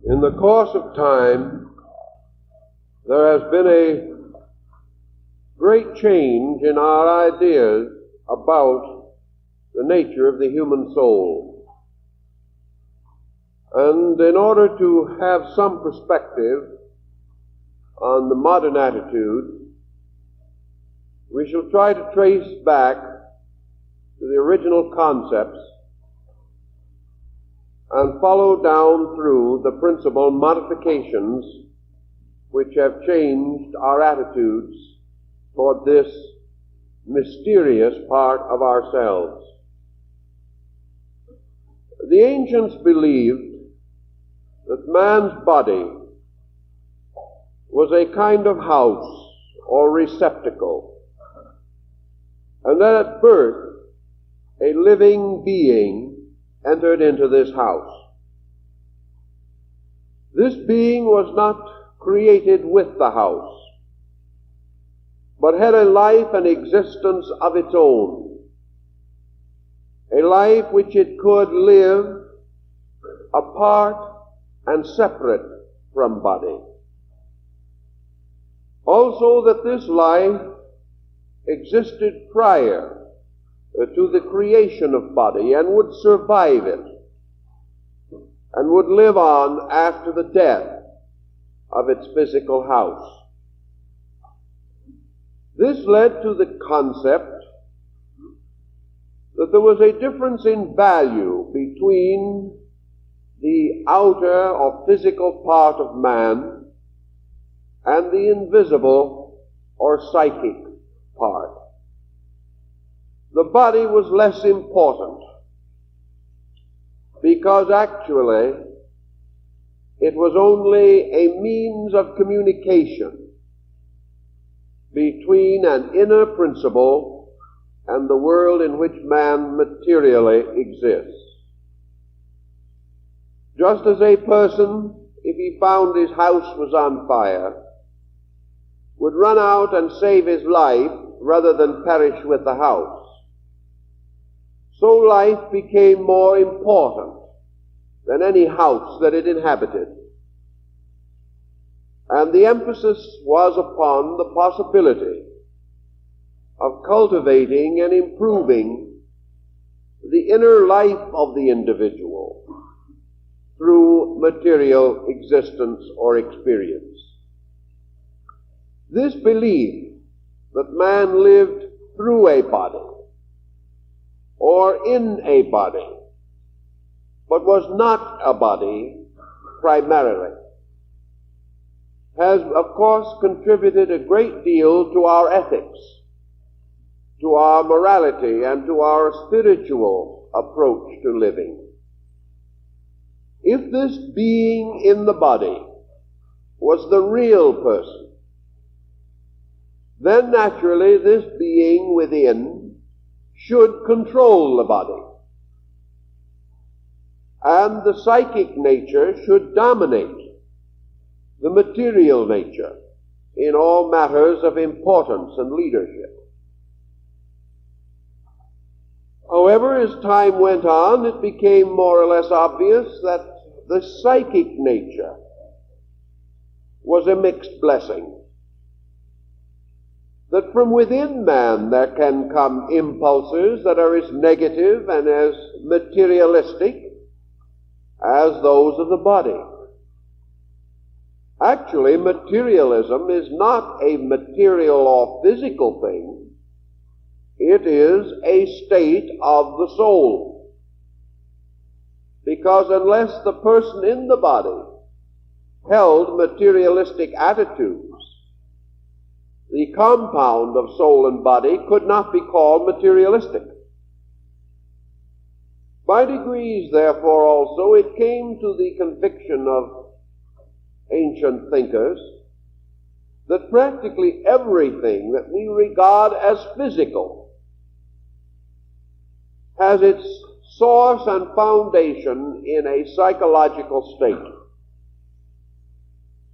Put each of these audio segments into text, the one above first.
In the course of time, there has been a great change in our ideas about the nature of the human soul. And in order to have some perspective on the modern attitude, we shall try to trace back to the original concepts and follow down through the principal modifications which have changed our attitudes toward this mysterious part of ourselves. The ancients believed that man's body was a kind of house or receptacle, and that at birth a living being entered into this house. This being was not created with the house, but had a life and existence of its own, a life which it could live apart and separate from body. Also that this life existed prior to the creation of body and would survive it and would live on after the death of its physical house. This led to the concept that there was a difference in value between the outer or physical part of man and the invisible or psychic part. The body was less important because actually it was only a means of communication between an inner principle and the world in which man materially exists. Just as a person, if he found his house was on fire, would run out and save his life rather than perish with the house, so life became more important than any house that it inhabited. And the emphasis was upon the possibility of cultivating and improving the inner life of the individual through material existence or experience. This belief that man lived through a body or in a body, but was not a body primarily, has of course contributed a great deal to our ethics, to our morality, and to our spiritual approach to living. If this being in the body was the real person, then naturally this being within should control the body, and the psychic nature should dominate the material nature in all matters of importance and leadership. However, as time went on, it became more or less obvious that the psychic nature was a mixed blessing. That from within man there can come impulses that are as negative and as materialistic as those of the body. Actually, materialism is not a material or physical thing. It is a state of the soul. Because unless the person in the body held materialistic attitudes, the compound of soul and body could not be called materialistic. By degrees, therefore, also, it came to the conviction of ancient thinkers that practically everything that we regard as physical has its source and foundation in a psychological state.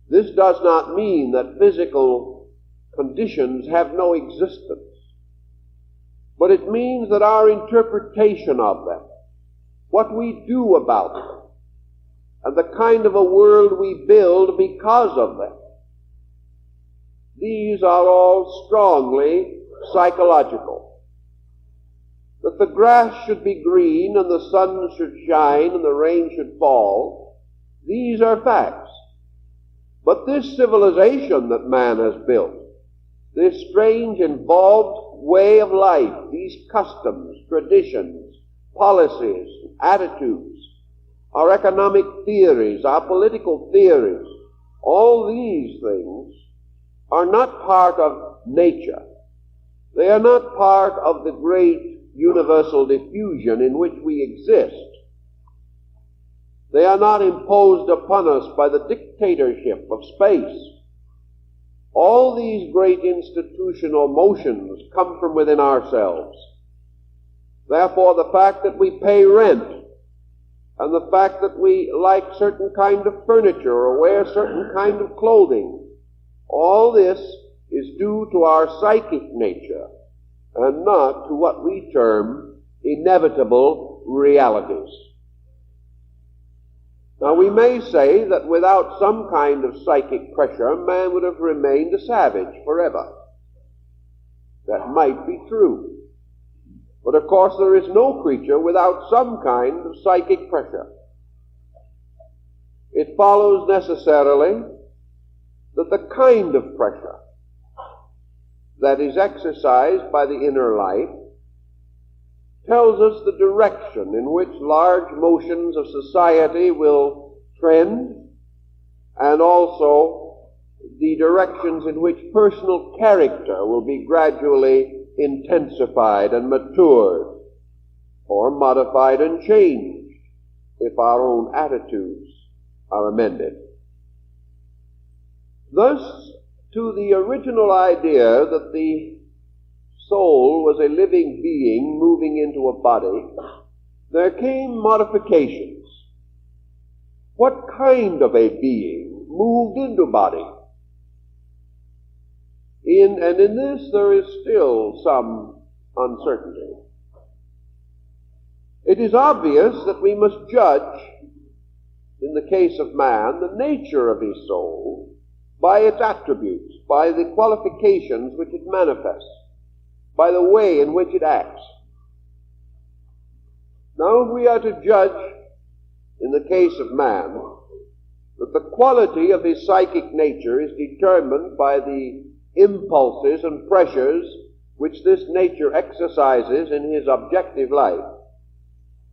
This does not mean that physical conditions have no existence, but it means that our interpretation of them, what we do about them, and the kind of a world we build because of them. These are all strongly psychological. That the grass should be green and the sun should shine and the rain should fall, these are facts. But this civilization that man has built, this strange involved way of life, these customs, traditions, policies, attitudes, our economic theories, our political theories, all these things are not part of nature. They are not part of the great universal diffusion in which we exist. They are not imposed upon us by the dictatorship of space. All these great institutional motions come from within ourselves. Therefore, the fact that we pay rent, and the fact that we like certain kind of furniture or wear certain kind of clothing, all this is due to our psychic nature and not to what we term inevitable realities. Now, we may say that without some kind of psychic pressure, man would have remained a savage forever. That might be true. But of course, there is no creature without some kind of psychic pressure. It follows necessarily that the kind of pressure that is exercised by the inner life tells us the direction in which large motions of society will trend, and also the directions in which personal character will be gradually intensified and matured, or modified and changed if our own attitudes are amended. Thus, to the original idea that the soul was a living being moving into a body, there came modifications. What kind of a being moved into body? In this there is still some uncertainty. It is obvious that we must judge, in the case of man, the nature of his soul by its attributes, by the qualifications which it manifests, by the way in which it acts. Now, if we are to judge, in the case of man, that the quality of his psychic nature is determined by the impulses and pressures which this nature exercises in his objective life,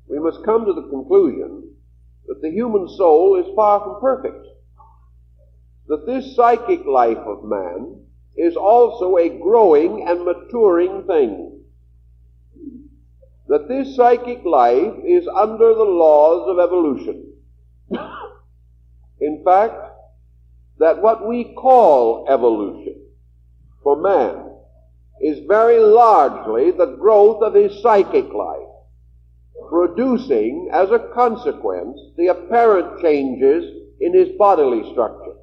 we must come to the conclusion that the human soul is far from perfect. That this psychic life of man is also a growing and maturing thing. That this psychic life is under the laws of evolution. In fact, that what we call evolution for man is very largely the growth of his psychic life, producing as a consequence the apparent changes in his bodily structure.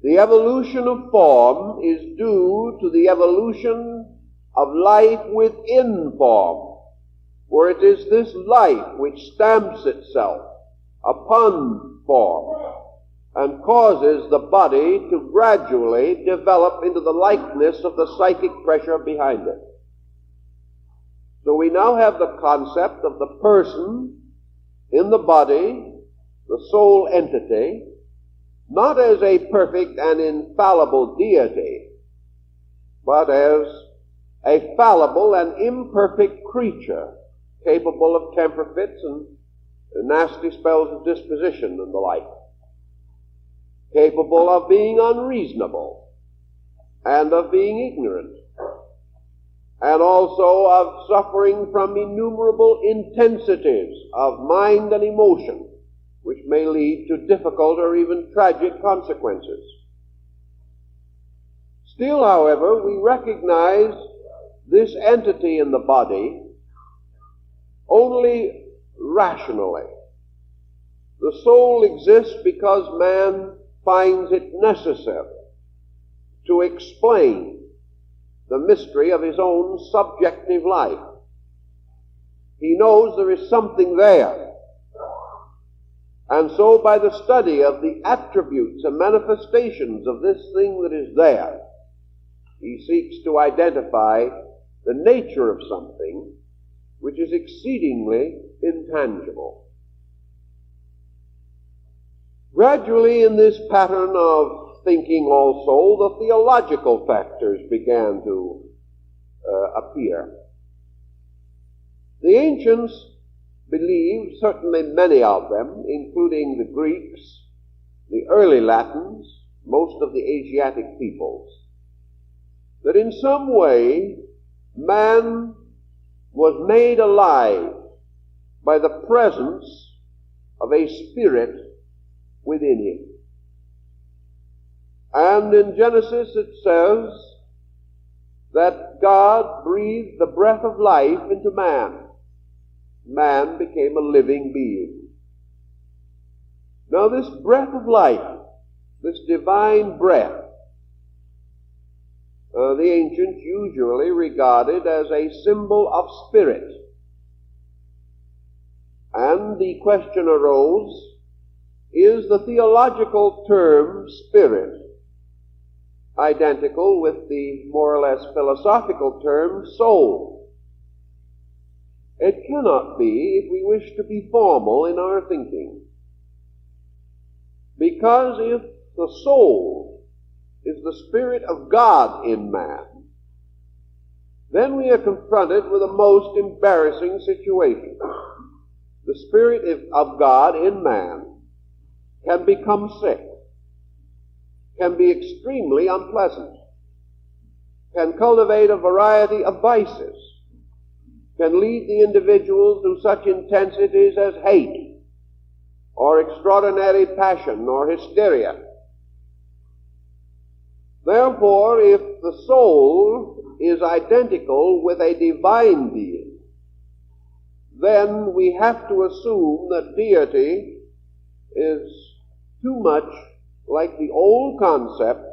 The evolution of form is due to the evolution of life within form, where it is this life which stamps itself upon form and causes the body to gradually develop into the likeness of the psychic pressure behind it. So we now have the concept of the person in the body, the soul entity, not as a perfect and infallible deity, but as a fallible and imperfect creature, capable of temper fits and nasty spells of disposition and the like, capable of being unreasonable and of being ignorant, and also of suffering from innumerable intensities of mind and emotion, which may lead to difficult or even tragic consequences. Still, however, we recognize this entity in the body only rationally. The soul exists because man finds it necessary to explain the mystery of his own subjective life. He knows there is something there. And so by the study of the attributes and manifestations of this thing that is there, he seeks to identify the nature of something which is exceedingly intangible. Gradually in this pattern of thinking also, the theological factors began to appear. The ancients believed, certainly many of them, including the Greeks, the early Latins, most of the Asiatic peoples, that in some way man was made alive by the presence of a spirit within him. And in Genesis it says that God breathed the breath of life into man. Man became a living being. Now this breath of life, this divine breath, the ancients usually regarded as a symbol of spirit. And the question arose, is the theological term spirit identical with the more or less philosophical term soul? It cannot be if we wish to be formal in our thinking. Because if the soul is the Spirit of God in man, then we are confronted with a most embarrassing situation. The Spirit of God in man can become sick, can be extremely unpleasant, can cultivate a variety of vices, can lead the individual to such intensities as hate, or extraordinary passion, or hysteria. Therefore, if the soul is identical with a divine being, then we have to assume that deity is too much like the old concept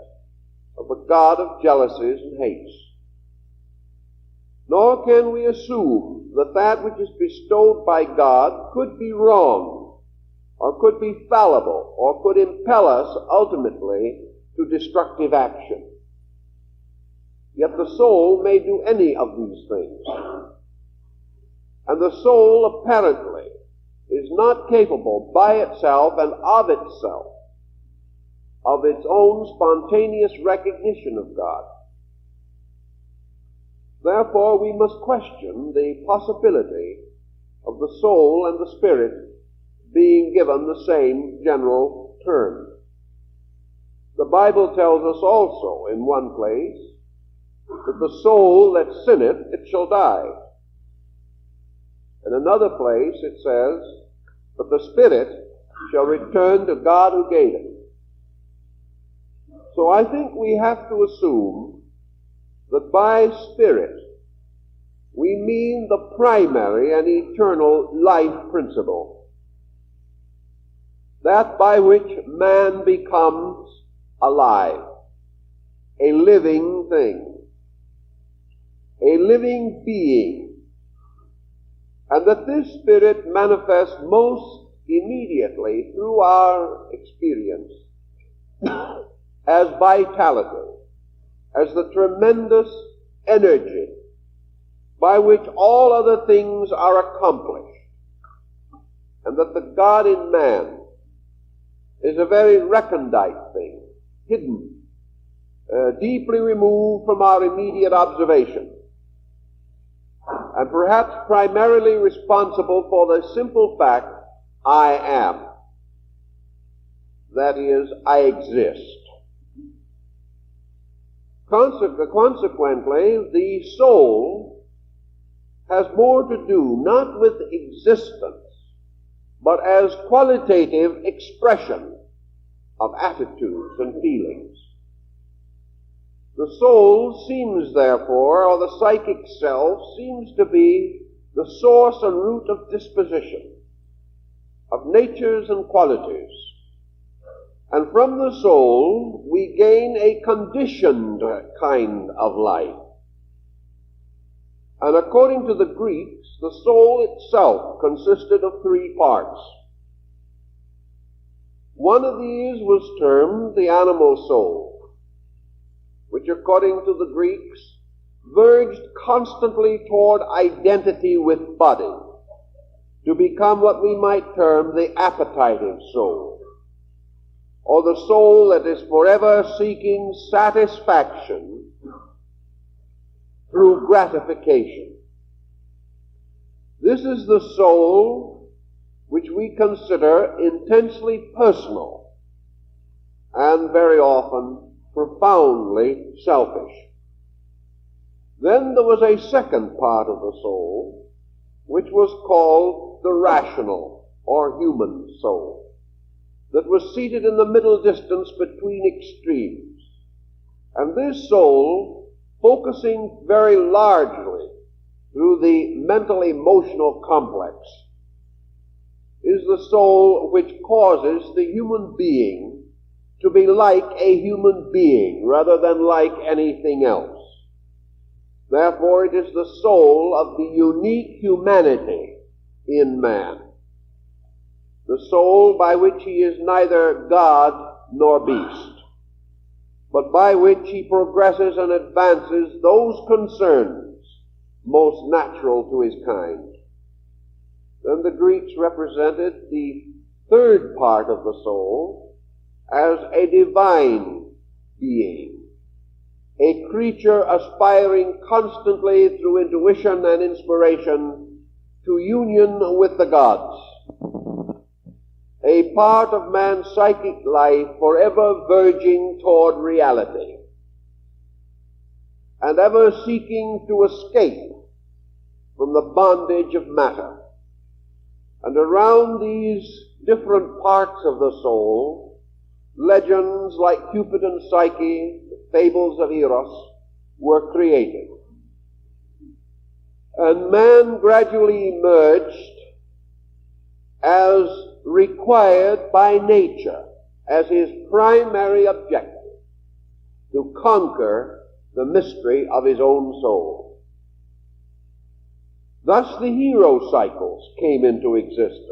of a God of jealousies and hates. Nor can we assume that that which is bestowed by God could be wrong, or could be fallible, or could impel us ultimately to destructive action. Yet the soul may do any of these things. And the soul apparently is not capable by itself and of itself of its own spontaneous recognition of God. Therefore, we must question the possibility of the soul and the spirit being given the same general term. The Bible tells us also in one place that the soul that sinneth, it shall die. In another place it says, but the spirit shall return to God who gave it. So I think we have to assume that by spirit we mean the primary and eternal life principle, that by which man becomes alive, a living thing, a living being, and that this spirit manifests most immediately through our experience as vitality, as the tremendous energy by which all other things are accomplished, and that the God in man is a very recondite thing, hidden, deeply removed from our immediate observation, and perhaps primarily responsible for the simple fact, I am. That is, I exist. Consequently, the soul has more to do not with existence, but as qualitative expression of attitudes and feelings. The soul seems, therefore, or the psychic self seems to be the source and root of disposition, of natures and qualities. And from the soul we gain a conditioned kind of life. And according to the Greeks, the soul itself consisted of three parts. One of these was termed the animal soul, which according to the Greeks verged constantly toward identity with body, to become what we might term the appetitive soul, or the soul that is forever seeking satisfaction through gratification. This is the soul which we consider intensely personal and very often profoundly selfish. Then there was a second part of the soul, which was called the rational or human soul, that was seated in the middle distance between extremes. And this soul, focusing very largely through the mental-emotional complex, is the soul which causes the human being to be like a human being rather than like anything else. Therefore, it is the soul of the unique humanity in man, the soul by which he is neither God nor beast, but by which he progresses and advances those concerns most natural to his kind. Then the Greeks represented the third part of the soul as a divine being, a creature aspiring constantly through intuition and inspiration to union with the gods, a part of man's psychic life forever verging toward reality, and ever seeking to escape from the bondage of matter. And around these different parts of the soul, legends like Cupid and Psyche, the fables of Eros, were created. And man gradually emerged as required by nature, as his primary objective, to conquer the mystery of his own soul. Thus the hero cycles came into existence,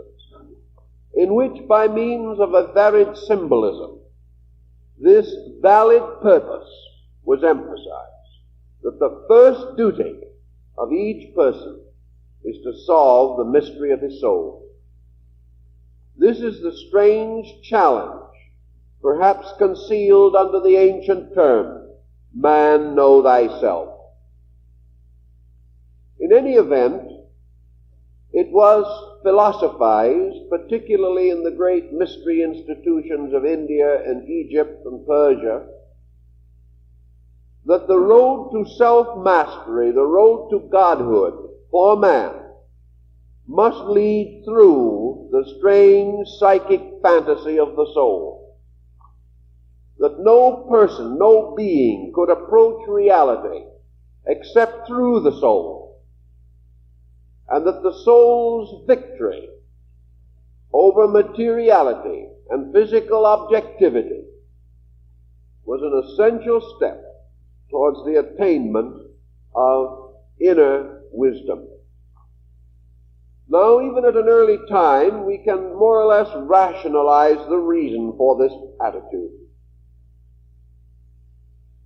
in which by means of a varied symbolism, this valid purpose was emphasized, that the first duty of each person is to solve the mystery of his soul. This is the strange challenge, perhaps concealed under the ancient term, man, know thyself. In any event, it was philosophized, particularly in the great mystery institutions of India and Egypt and Persia, that the road to self-mastery, the road to godhood for man, must lead through the strange psychic fantasy of the soul. That no person, no being could approach reality except through the soul. And that the soul's victory over materiality and physical objectivity was an essential step towards the attainment of inner wisdom. Now, even at an early time, we can more or less rationalize the reason for this attitude.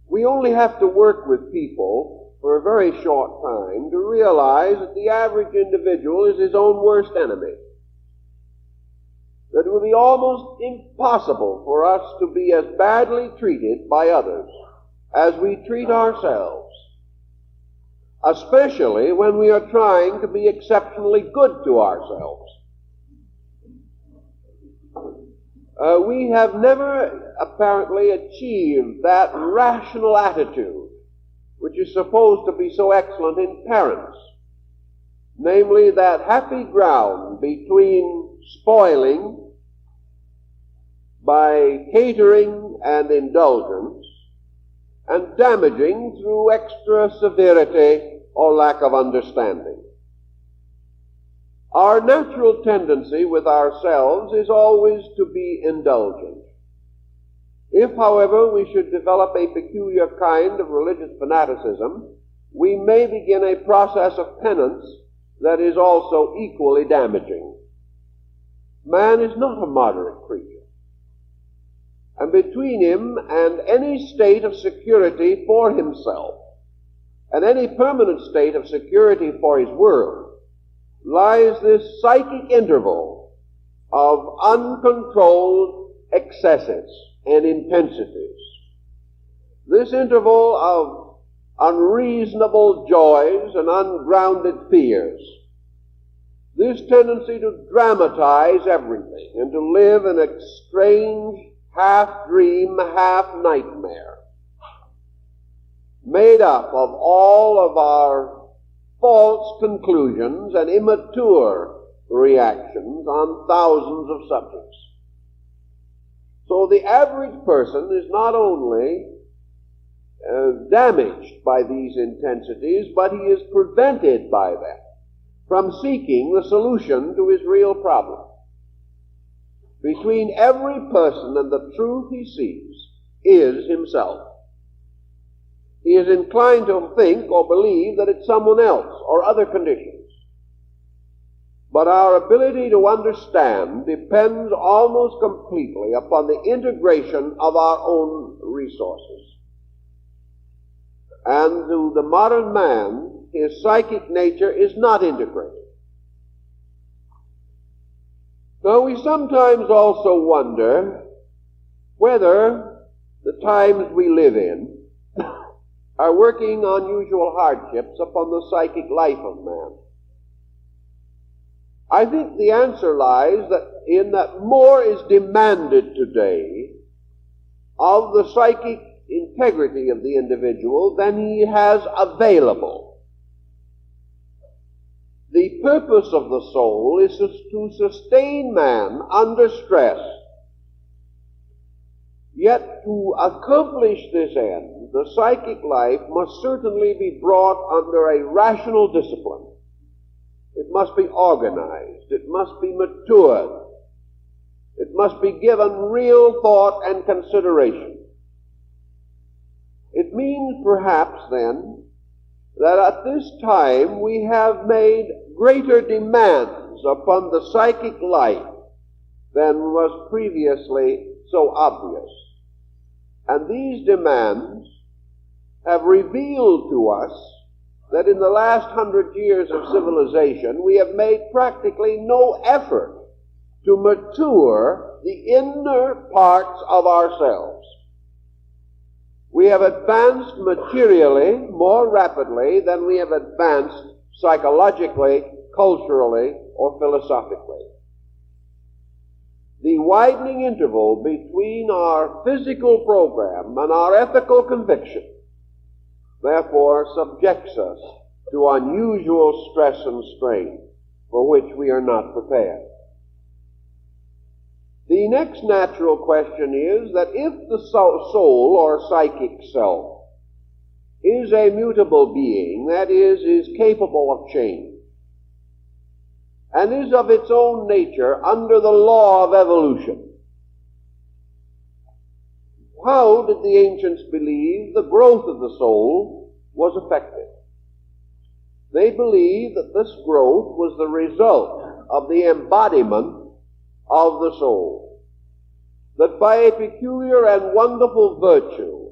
We only have to work with people for a very short time to realize that the average individual is his own worst enemy. That it would be almost impossible for us to be as badly treated by others as we treat ourselves, especially when we are trying to be exceptionally good to ourselves. We have never apparently achieved that rational attitude which is supposed to be so excellent in parents, namely that happy ground between spoiling by catering and indulgence and damaging through extra severity or lack of understanding. Our natural tendency with ourselves is always to be indulgent. If, however, we should develop a peculiar kind of religious fanaticism, we may begin a process of penance that is also equally damaging. Man is not a moderate creature. and between him and any state of security for himself, and any permanent state of security for his world, lies this psychic interval of uncontrolled excesses and intensities. This interval of unreasonable joys and ungrounded fears. This tendency to dramatize everything and to live in a strange half-dream, half-nightmare, made up of all of our false conclusions and immature reactions on thousands of subjects. So the average person is not only damaged by these intensities, but he is prevented by them from seeking the solution to his real problem. Between every person and the truth he sees is himself. He is inclined to think or believe that it's someone else or other conditions. But our ability to understand depends almost completely upon the integration of our own resources. And to the modern man, his psychic nature is not integrated. Now, we sometimes also wonder whether the times we live in are working unusual hardships upon the psychic life of man. I think the answer lies in that more is demanded today of the psychic integrity of the individual than he has available. The purpose of the soul is to sustain man under stress. Yet to accomplish this end, the psychic life must certainly be brought under a rational discipline. It must be organized. It must be matured. It must be given real thought and consideration. It means perhaps then that at this time we have made greater demands upon the psychic life than was previously so obvious. And these demands have revealed to us that in the last 100 years of civilization we have made practically no effort to mature the inner parts of ourselves. We have advanced materially more rapidly than we have advanced psychologically, culturally, or philosophically. The widening interval between our physical program and our ethical conviction, therefore, subjects us to unusual stress and strain for which we are not prepared. The next natural question is that if the soul or psychic self is a mutable being, that is capable of change, and is of its own nature under the law of evolution, how did the ancients believe the growth of the soul was affected? They believed that this growth was the result of the embodiment of the soul, that by a peculiar and wonderful virtue,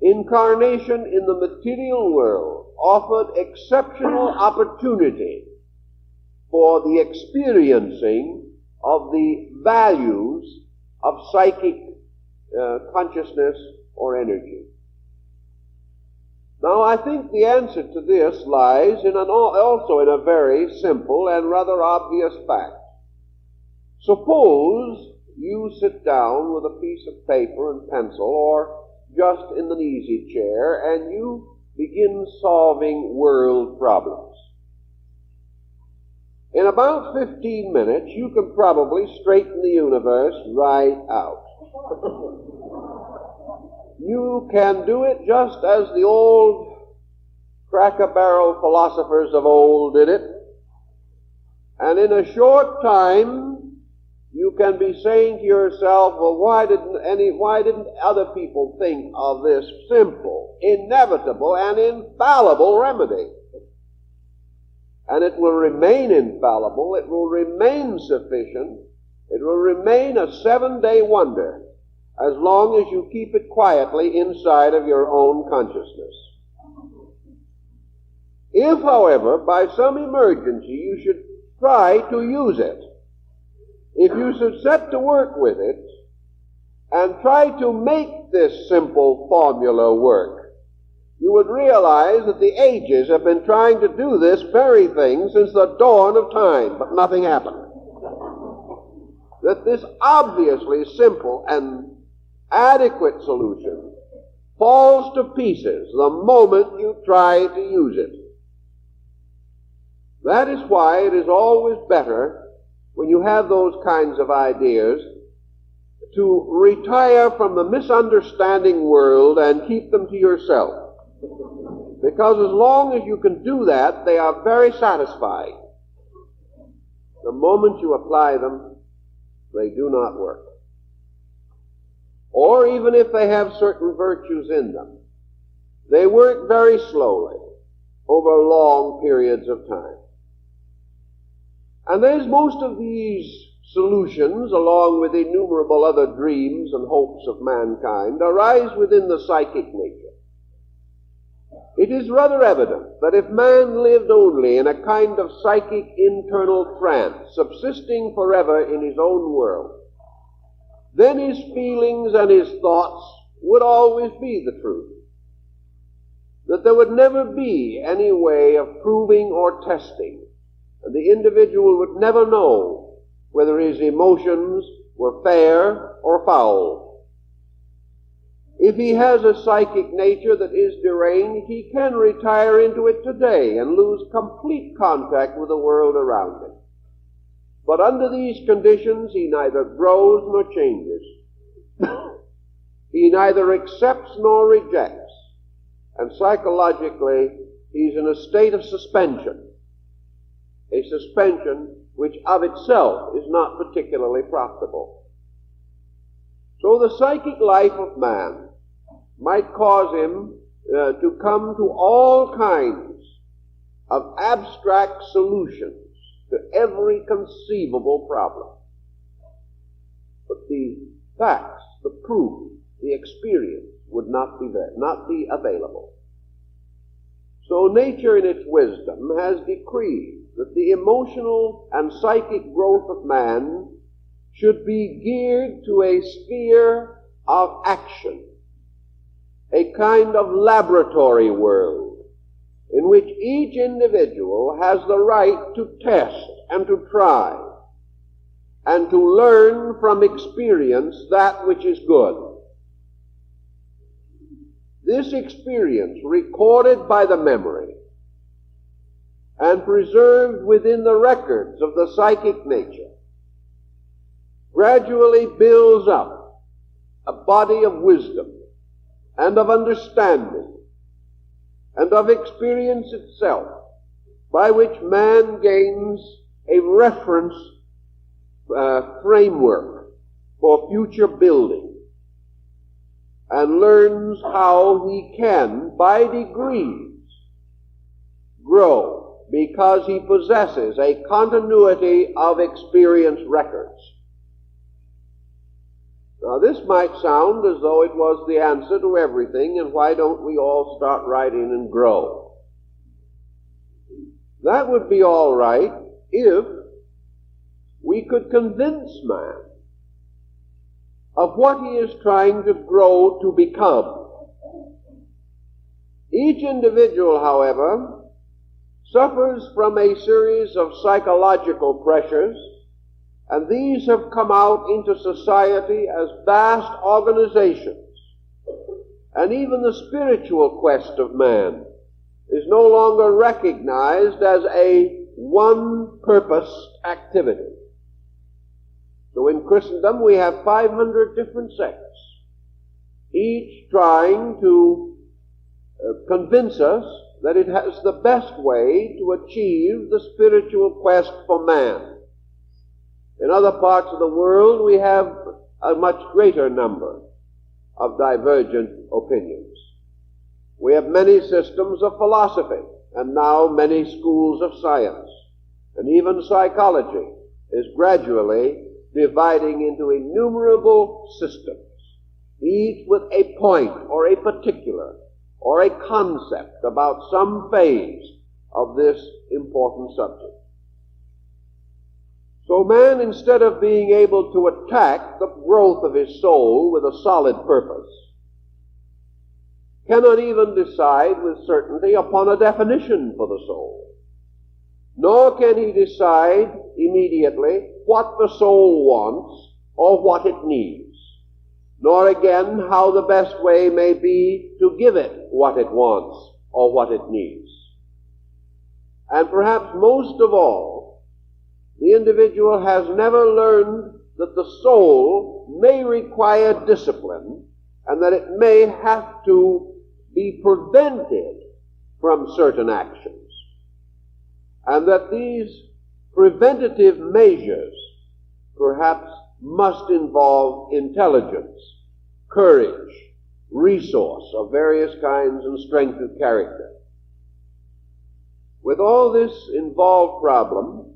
incarnation in the material world offered exceptional opportunity for the experiencing of the values of psychic consciousness or energy. Now, I think the answer to this lies also in a very simple and rather obvious fact. Suppose you sit down with a piece of paper and pencil, or just in an easy chair, and you begin solving world problems. In about 15 minutes, you can probably straighten the universe right out. You can do it just as the old cracker-barrel philosophers of old did it. And in a short time, you can be saying to yourself, well, why didn't other people think of this simple, inevitable, and infallible remedy? And it will remain infallible, it will remain sufficient, it will remain a 7-day wonder, as long as you keep it quietly inside of your own consciousness. If, however, by some emergency you should try to use it, if you should set to work with it and try to make this simple formula work, you would realize that the ages have been trying to do this very thing since the dawn of time, but nothing happened. That this obviously simple and adequate solution falls to pieces the moment you try to use it. That is why it is always better, when you have those kinds of ideas, to retire from the misunderstanding world and keep them to yourself. Because as long as you can do that, they are very satisfying. The moment you apply them, they do not work. Or even if they have certain virtues in them, they work very slowly over long periods of time. And as most of these solutions, along with innumerable other dreams and hopes of mankind, arise within the psychic nature, it is rather evident that if man lived only in a kind of psychic internal trance, subsisting forever in his own world, then his feelings and his thoughts would always be the truth. That there would never be any way of proving or testing, and the individual would never know whether his emotions were fair or foul. If he has a psychic nature that is deranged, he can retire into it today and lose complete contact with the world around him. But under these conditions, he neither grows nor changes. He neither accepts nor rejects. And psychologically, he's in a state of suspension. A suspension which of itself is not particularly profitable. So the psychic life of man might cause him to come to all kinds of abstract solutions to every conceivable problem. But the facts, the proof, the experience would not be there, not be available. So nature in its wisdom has decreed that the emotional and psychic growth of man should be geared to a sphere of action, a kind of laboratory world in which each individual has the right to test and to try and to learn from experience that which is good. This experience, recorded by the memory and preserved within the records of the psychic nature, gradually builds up a body of wisdom and of understanding and of experience itself, by which man gains a reference framework for future building and learns how he can, by degrees, grow because he possesses a continuity of experience records. Now, this might sound as though it was the answer to everything, and why don't we all start writing and grow? That would be all right if we could convince man of what he is trying to grow to become. Each individual, however, suffers from a series of psychological pressures, and these have come out into society as vast organizations. And even the spiritual quest of man is no longer recognized as a one-purposed activity. So in Christendom we have 500 different sects, each trying to convince us that it has the best way to achieve the spiritual quest for man. In other parts of the world we have a much greater number of divergent opinions. We have many systems of philosophy, and now many schools of science, and even psychology is gradually dividing into innumerable systems each with a point or a particular or a concept about some phase of this important subject. So man, instead of being able to attack the growth of his soul with a solid purpose, cannot even decide with certainty upon a definition for the soul. Nor can he decide immediately what the soul wants or what it needs, nor again how the best way may be to give it what it wants or what it needs. And perhaps most of all, the individual has never learned that the soul may require discipline and that it may have to be prevented from certain actions, and that these preventative measures perhaps must involve intelligence, courage, resource of various kinds, and strength of character. With all this involved problem,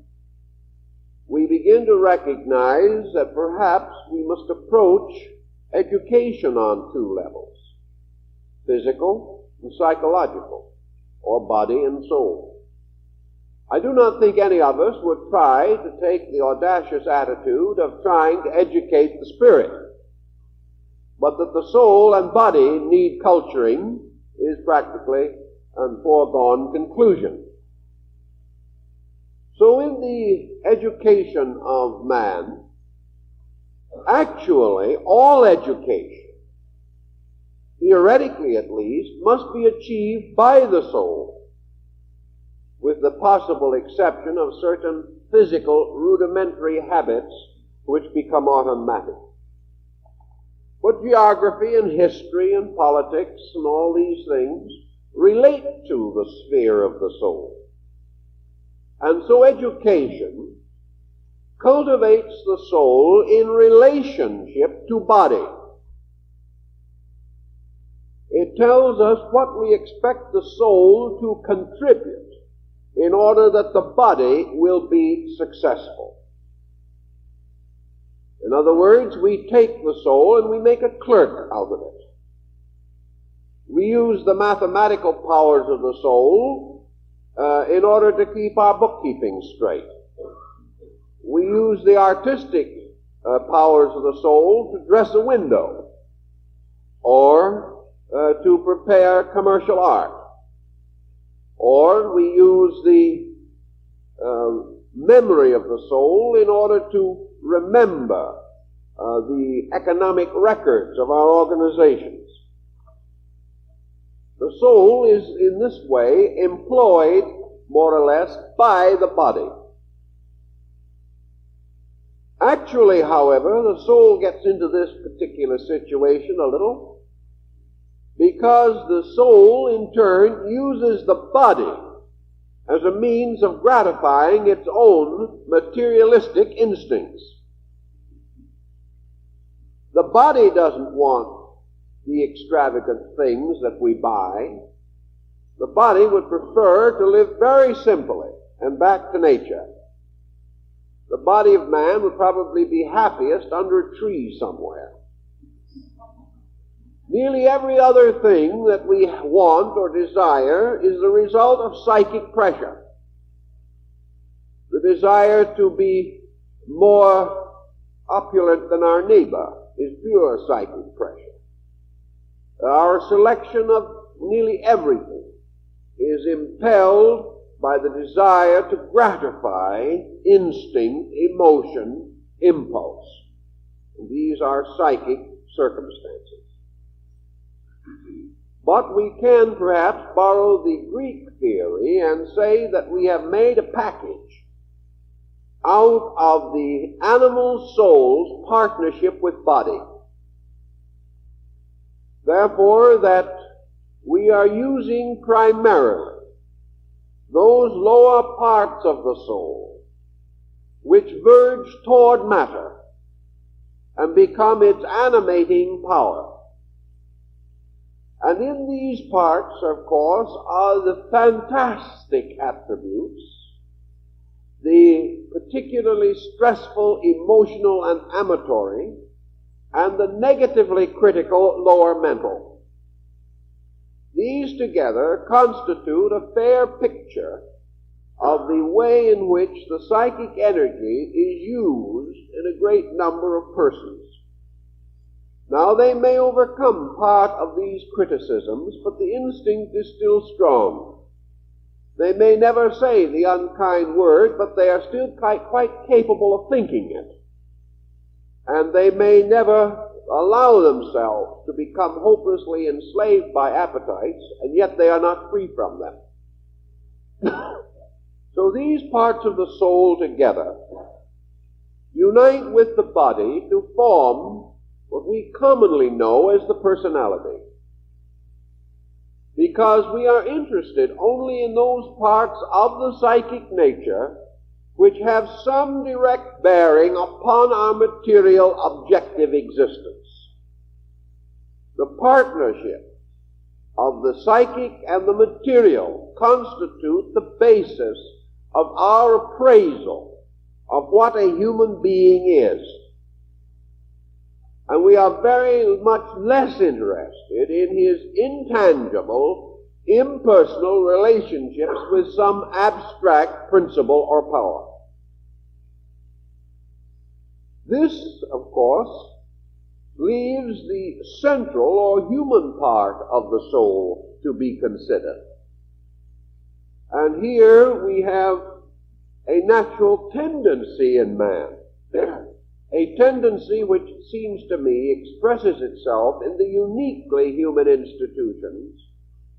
we begin to recognize that perhaps we must approach education on two levels: physical and psychological, or body and soul. I do not think any of us would try to take the audacious attitude of trying to educate the spirit, but that the soul and body need culturing is practically a foregone conclusion. So in the education of man, actually all education, theoretically at least, must be achieved by the soul, with the possible exception of certain physical rudimentary habits which become automatic. But geography and history and politics and all these things relate to the sphere of the soul. And so education cultivates the soul in relationship to body. It tells us what we expect the soul to contribute in order that the body will be successful. In other words, we take the soul and we make a clerk out of it. We use the mathematical powers of the soul in order to keep our bookkeeping straight. We use the artistic powers of the soul to dress a window or to prepare commercial art. Or we use the memory of the soul in order to remember the economic records of our organizations. The soul is in this way employed, more or less, by the body. Actually, however, the soul gets into this particular situation a little because the soul, in turn, uses the body as a means of gratifying its own materialistic instincts. The body doesn't want the extravagant things that we buy. The body would prefer to live very simply and back to nature. The body of man would probably be happiest under a tree somewhere. Nearly every other thing that we want or desire is the result of psychic pressure. The desire to be more opulent than our neighbor is pure psychic pressure. Our selection of nearly everything is impelled by the desire to gratify instinct, emotion, impulse. And these are psychic circumstances. But we can perhaps borrow the Greek theory and say that we have made a package out of the animal soul's partnership with body. Therefore, that we are using primarily those lower parts of the soul which verge toward matter and become its animating power. And in these parts, of course, are the fantastic attributes, the particularly stressful, emotional, and amatory, and the negatively critical lower mental. These together constitute a fair picture of the way in which the psychic energy is used in a great number of persons. Now, they may overcome part of these criticisms, but the instinct is still strong. They may never say the unkind word, but they are still quite capable of thinking it. And they may never allow themselves to become hopelessly enslaved by appetites, and yet they are not free from them. So these parts of the soul together unite with the body to form what we commonly know as the personality. Because we are interested only in those parts of the psychic nature which have some direct bearing upon our material objective existence. The partnership of the psychic and the material constitute the basis of our appraisal of what a human being is. And we are very much less interested in his intangible, impersonal relationships with some abstract principle or power. This, of course, leaves the central or human part of the soul to be considered. And here we have a natural tendency in man, a tendency which seems to me expresses itself in the uniquely human institutions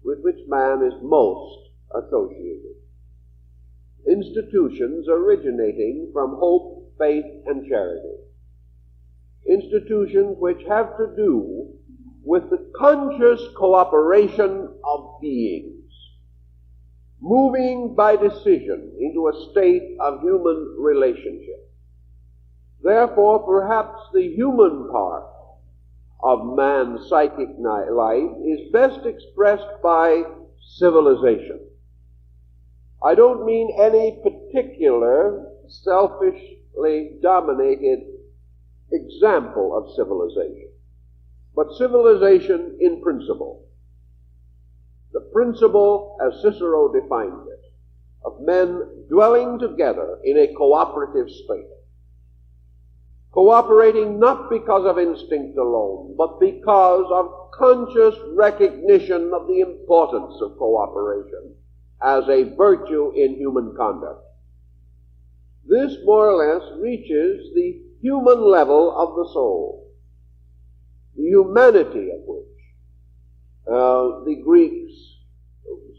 with which man is most associated. Institutions originating from hope, faith, and charity. Institutions which have to do with the conscious cooperation of beings, moving by decision into a state of human relationship. Therefore, perhaps the human part of man's psychic life is best expressed by civilization. I don't mean any particular selfishly dominated example of civilization, but civilization in principle. The principle, as Cicero defines it, of men dwelling together in a cooperative state. Cooperating not because of instinct alone, but because of conscious recognition of the importance of cooperation as a virtue in human conduct. This more or less reaches the human level of the soul, the humanity of which the Greeks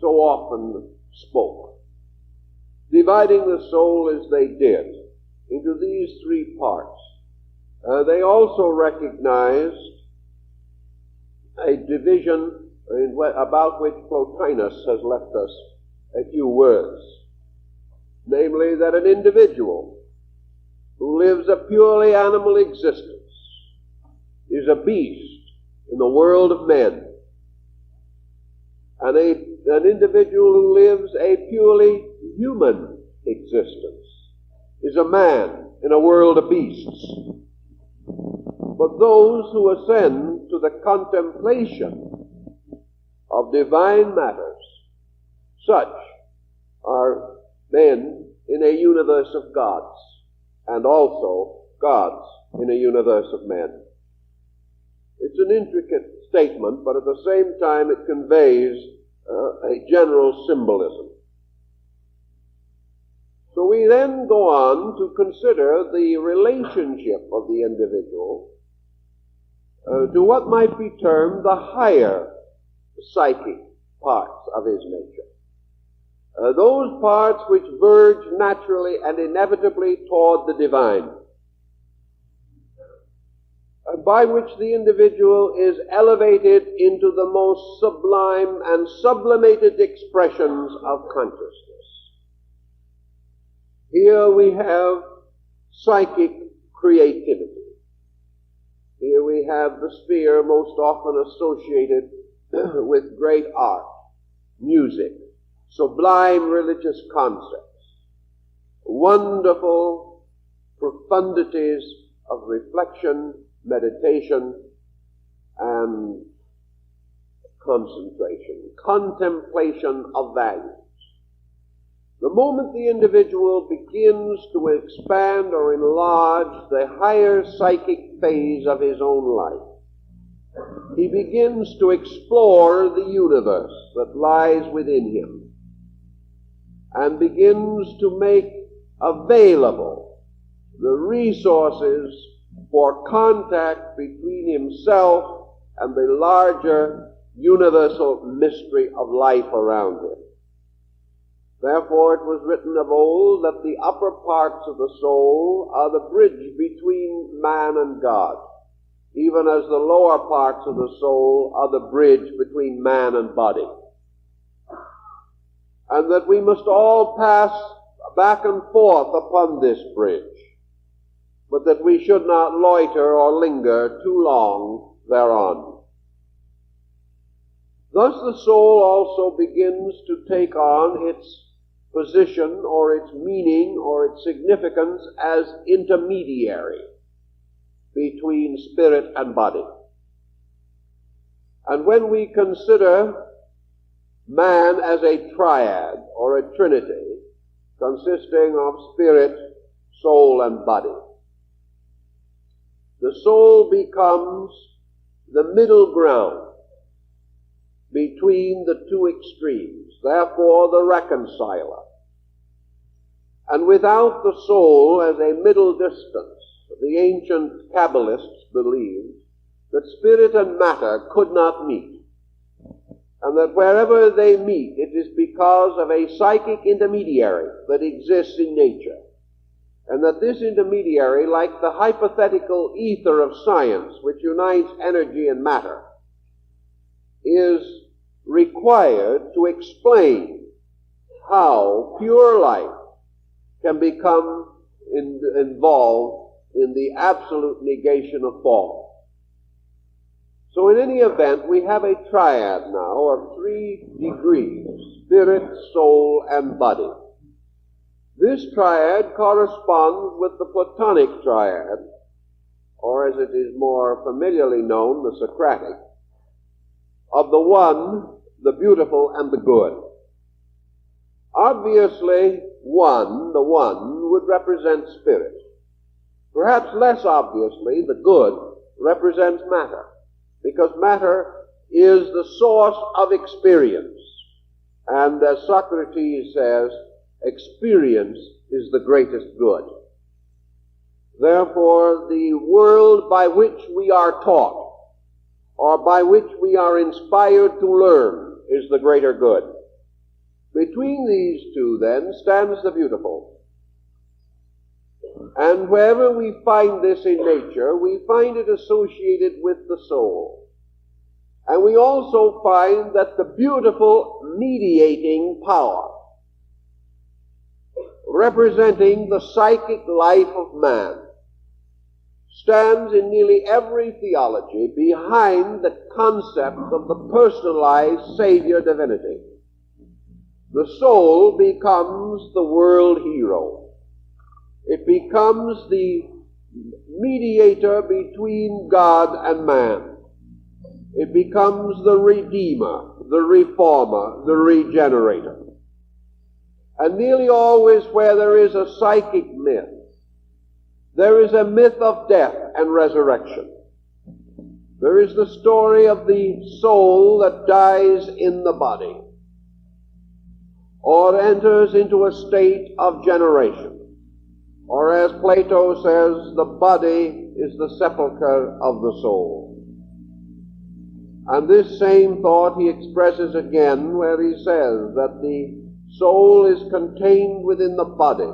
so often spoke, dividing the soul as they did into these three parts. They also recognized a division about which Plotinus has left us a few words, namely that an individual who lives a purely animal existence is a beast in the world of men, and an individual who lives a purely human existence is a man in a world of beasts. But those who ascend to the contemplation of divine matters, such are men in a universe of gods, and also gods in a universe of men. It's an intricate statement, but at the same time it conveys a general symbolism. So we then go on to consider the relationship of the individual to what might be termed the higher psychic parts of his nature. Those parts which verge naturally and inevitably toward the divine, by which the individual is elevated into the most sublime and sublimated expressions of consciousness. Here we have psychic creativity. Here we have the sphere most often associated with great art, music, sublime religious concepts, wonderful profundities of reflection, meditation and concentration, contemplation of values. The moment the individual begins to expand or enlarge the higher psychic phase of his own life, he begins to explore the universe that lies within him and begins to make available the resources for contact between himself and the larger universal mystery of life around him. Therefore, it was written of old that the upper parts of the soul are the bridge between man and God, even as the lower parts of the soul are the bridge between man and body. And that we must all pass back and forth upon this bridge, but that we should not loiter or linger too long thereon. Thus the soul also begins to take on its position or its meaning or its significance as intermediary between spirit and body. And when we consider man as a triad or a trinity consisting of spirit, soul, and body, the soul becomes the middle ground between the two extremes, therefore the reconciler. And without the soul as a middle distance, the ancient Kabbalists believed that spirit and matter could not meet, and that wherever they meet, it is because of a psychic intermediary that exists in nature, and that this intermediary, like the hypothetical ether of science, which unites energy and matter, is required to explain how pure life can become involved in the absolute negation of form. So in any event, we have a triad now of 3 degrees, spirit, soul, and body. This triad corresponds with the Platonic triad, or as it is more familiarly known, the Socratic, of the one, the beautiful, and the good. Obviously, the one would represent spirit. Perhaps less obviously, the good represents matter, because matter is the source of experience. And as Socrates says, experience is the greatest good. Therefore, the world by which we are taught, or by which we are inspired to learn, is the greater good. Between these two, then, stands the beautiful. And wherever we find this in nature, we find it associated with the soul. And we also find that the beautiful mediating power, representing the psychic life of man, stands in nearly every theology behind the concept of the personalized Savior divinity. The soul becomes the world hero. It becomes the mediator between God and man. It becomes the redeemer, the reformer, the regenerator. And nearly always where there is a psychic myth, there is a myth of death and resurrection. There is the story of the soul that dies in the body, or enters into a state of generation. Or as Plato says, the body is the sepulchre of the soul. And this same thought he expresses again where he says that the soul is contained within the body,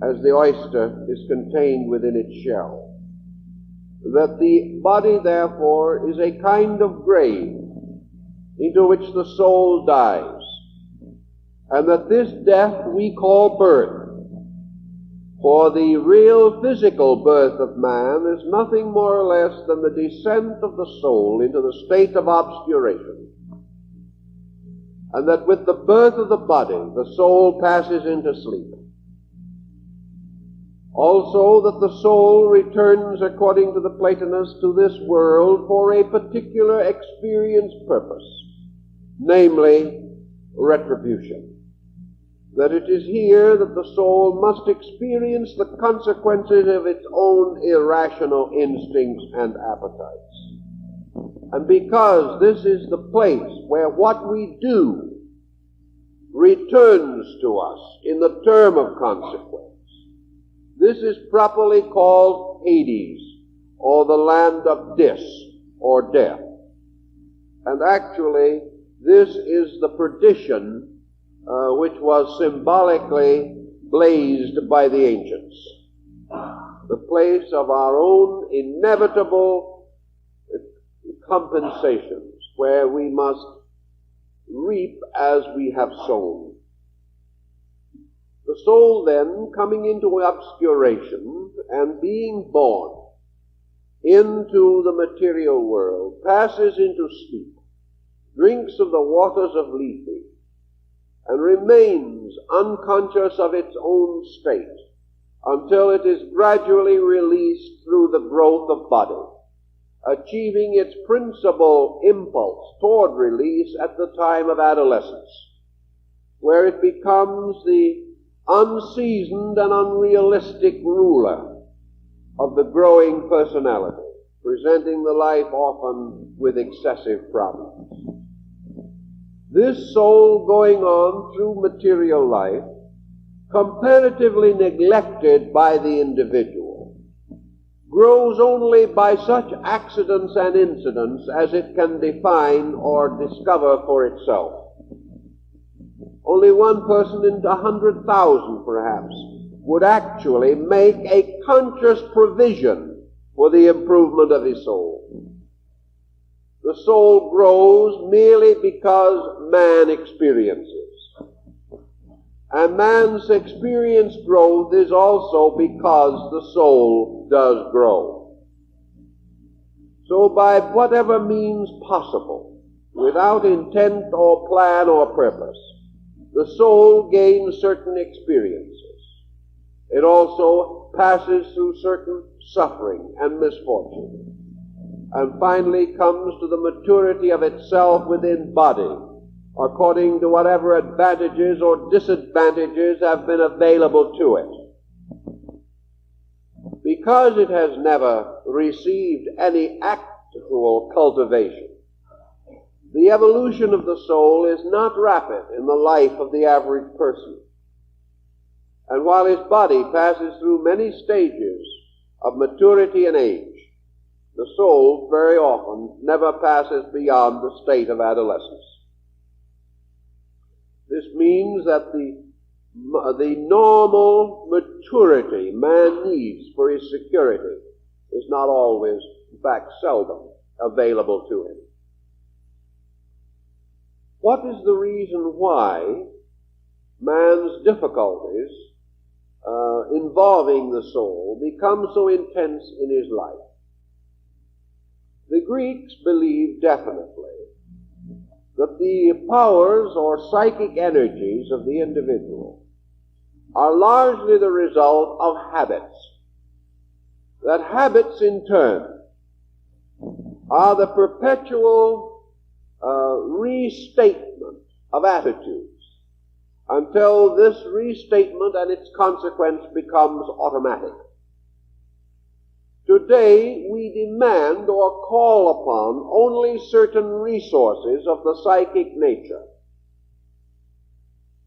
as the oyster is contained within its shell. That the body, therefore, is a kind of grave into which the soul dies, and that this death we call birth. For the real physical birth of man is nothing more or less than the descent of the soul into the state of obscuration. And that with the birth of the body, the soul passes into sleep. Also, that the soul returns, according to the Platonists, to this world for a particular experience purpose, namely retribution. That it is here that the soul must experience the consequences of its own irrational instincts and appetites. And because this is the place where what we do returns to us in the term of consequence, this is properly called Hades, or the land of Dis, or death. And actually, this is the perdition which was symbolically blazed by the ancients. The place of our own inevitable compensations, where we must reap as we have sown. The soul then, coming into obscuration and being born into the material world, passes into sleep, drinks of the waters of Lethe, and remains unconscious of its own state until it is gradually released through the growth of body, achieving its principal impulse toward release at the time of adolescence, where it becomes the unseasoned and unrealistic ruler of the growing personality, presenting the life often with excessive problems. This soul going on through material life, comparatively neglected by the individual, grows only by such accidents and incidents as it can define or discover for itself. Only one person in 100,000, perhaps, would actually make a conscious provision for the improvement of his soul. The soul grows merely because man experiences. And man's experienced growth is also because the soul does grow. So by whatever means possible, without intent or plan or purpose, the soul gains certain experiences. It also passes through certain suffering and misfortune, and finally comes to the maturity of itself within body, according to whatever advantages or disadvantages have been available to it. Because it has never received any actual cultivation, the evolution of the soul is not rapid in the life of the average person. And while his body passes through many stages of maturity and age, the soul very often never passes beyond the state of adolescence. This means that the normal maturity man needs for his security is not always, in fact seldom, available to him. What is the reason why man's difficulties involving the soul become so intense in his life? The Greeks believed definitely that the powers or psychic energies of the individual are largely the result of habits. That habits in turn are the perpetual restatement of attitudes until this restatement and its consequence becomes automatic. Today, we demand or call upon only certain resources of the psychic nature.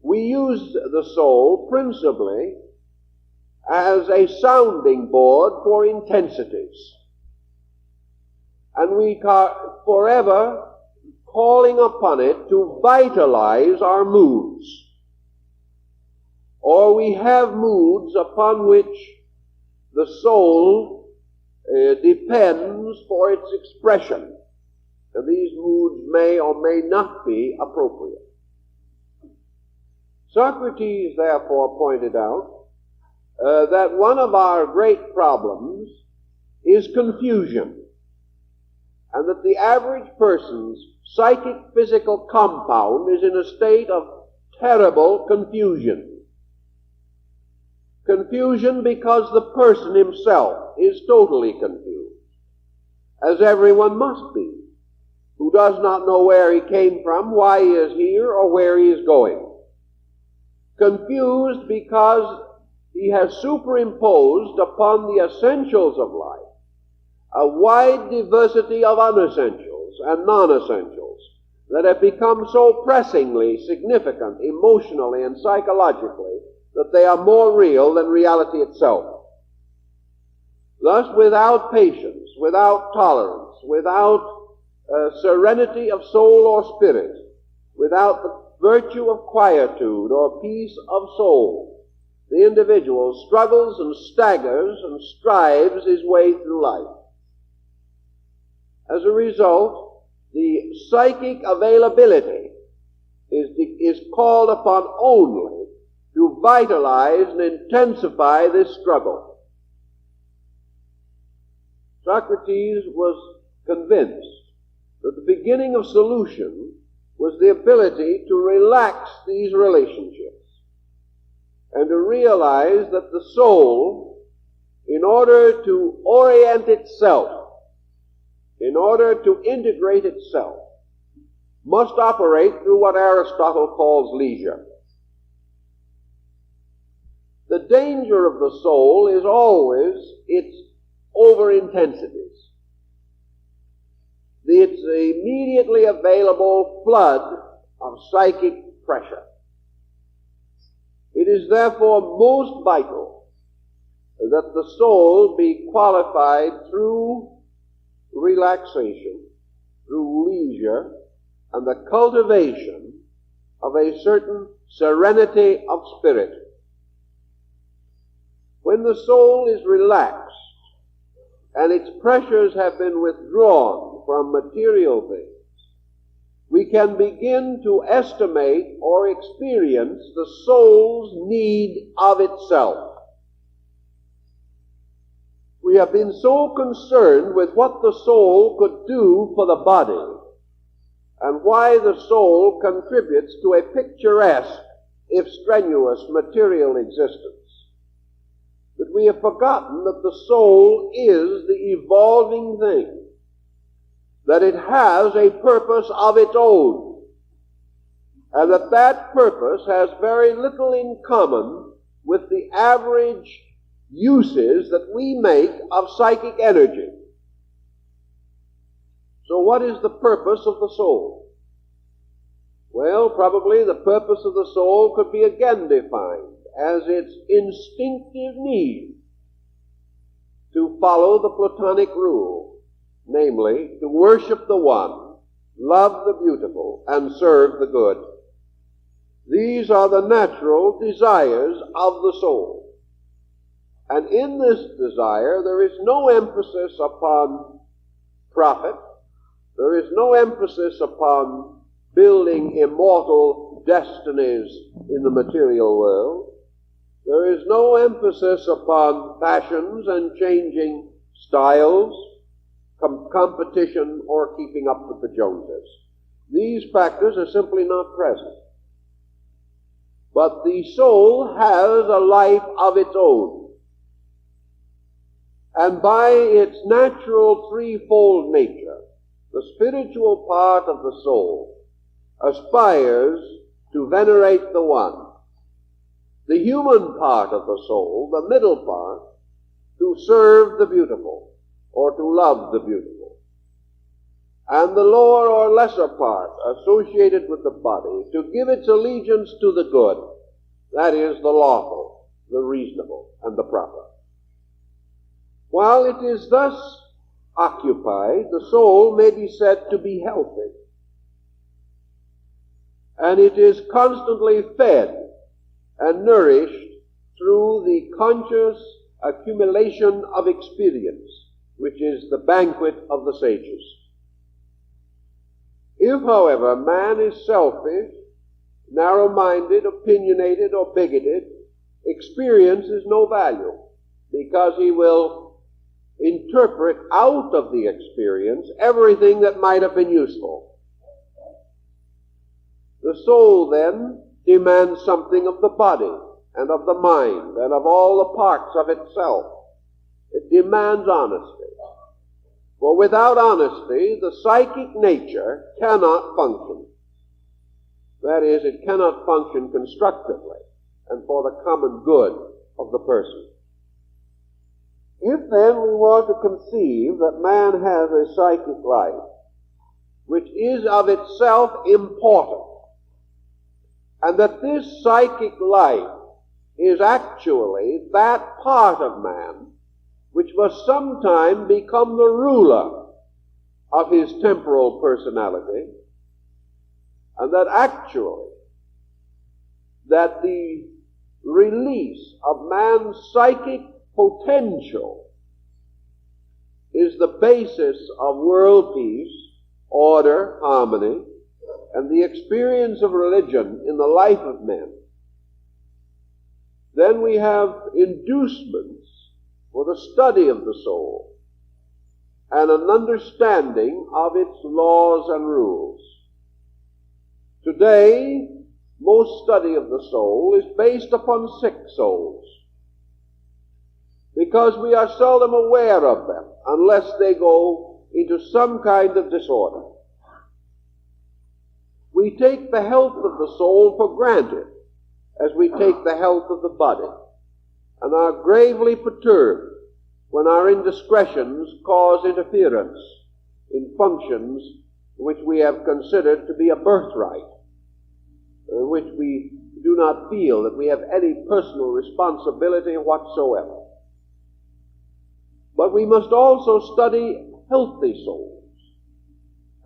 We use the soul principally as a sounding board for intensities. And we are forever calling upon it to vitalize our moods. Or we have moods upon which the soul depends for its expression. And these moods may or may not be appropriate. Socrates therefore pointed out that one of our great problems is confusion, and that the average person's psychic physical compound is in a state of terrible confusion. Confusion because the person himself is totally confused, as everyone must be, who does not know where he came from, why he is here, or where he is going. Confused because he has superimposed upon the essentials of life a wide diversity of unessentials and non-essentials that have become so pressingly significant emotionally and psychologically that they are more real than reality itself. Thus, without patience, without tolerance, without serenity of soul or spirit, without the virtue of quietude or peace of soul, the individual struggles and staggers and strives his way through life. As a result, the psychic availability is called upon only to vitalize and intensify this struggle. Socrates was convinced that the beginning of solution was the ability to relax these relationships and to realize that the soul, in order to orient itself, in order to integrate itself, must operate through what Aristotle calls leisure. The danger of the soul is always its over-intensities, its immediately available flood of psychic pressure. It is therefore most vital that the soul be qualified through relaxation, through leisure, and the cultivation of a certain serenity of spirit. When the soul is relaxed and its pressures have been withdrawn from material things, we can begin to estimate or experience the soul's need of itself. We have been so concerned with what the soul could do for the body and why the soul contributes to a picturesque, if strenuous, material existence, that we have forgotten that the soul is the evolving thing, that it has a purpose of its own, and that that purpose has very little in common with the average uses that we make of psychic energy. So what is the purpose of the soul? Well, probably the purpose of the soul could be again defined as its instinctive need to follow the Platonic rule, namely, to worship the One, love the beautiful, and serve the good. These are the natural desires of the soul. And in this desire, there is no emphasis upon profit. There is no emphasis upon building immortal destinies in the material world. There is no emphasis upon passions and changing styles, competition, or keeping up with the Joneses. These factors are simply not present. But the soul has a life of its own. And by its natural threefold nature, the spiritual part of the soul aspires to venerate the One. The human part of the soul, the middle part, to serve the beautiful, or to love the beautiful. And the lower or lesser part, associated with the body, to give its allegiance to the good, that is, the lawful, the reasonable, and the proper. While it is thus occupied, the soul may be said to be healthy. And it is constantly fed and nourished through the conscious accumulation of experience, which is the banquet of the sages. If, however, man is selfish, narrow-minded, opinionated, or bigoted, experience is no value, because he will interpret out of the experience everything that might have been useful. The soul, then, demands something of the body, and of the mind and of all the parts of itself. It demands honesty. For without honesty, the psychic nature cannot function. That is, it cannot function constructively and for the common good of the person. If then we want to conceive that man has a psychic life, which is of itself important, and that this psychic life is actually that part of man which must sometime become the ruler of his temporal personality, and that actually that the release of man's psychic potential is the basis of world peace, order, harmony, and the experience of religion in the life of men, then we have inducements for the study of the soul and an understanding of its laws and rules. Today, most study of the soul is based upon sick souls, because we are seldom aware of them unless they go into some kind of disorder. We take the health of the soul for granted as we take the health of the body, and are gravely perturbed when our indiscretions cause interference in functions which we have considered to be a birthright, which we do not feel that we have any personal responsibility whatsoever. But we must also study healthy souls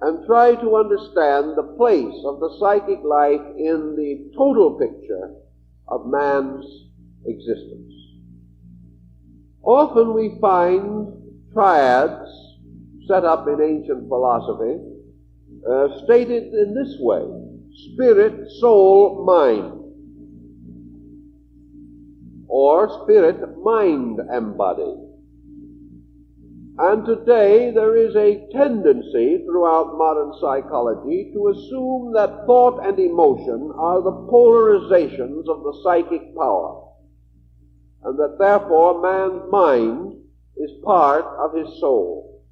and try to understand the place of the psychic life in the total picture of man's existence. Often we find triads set up in ancient philosophy stated in this way: spirit, soul, mind, or spirit, mind embodied. And today there is a tendency throughout modern psychology to assume that thought and emotion are the polarizations of the psychic power, and that therefore man's mind is part of his soul.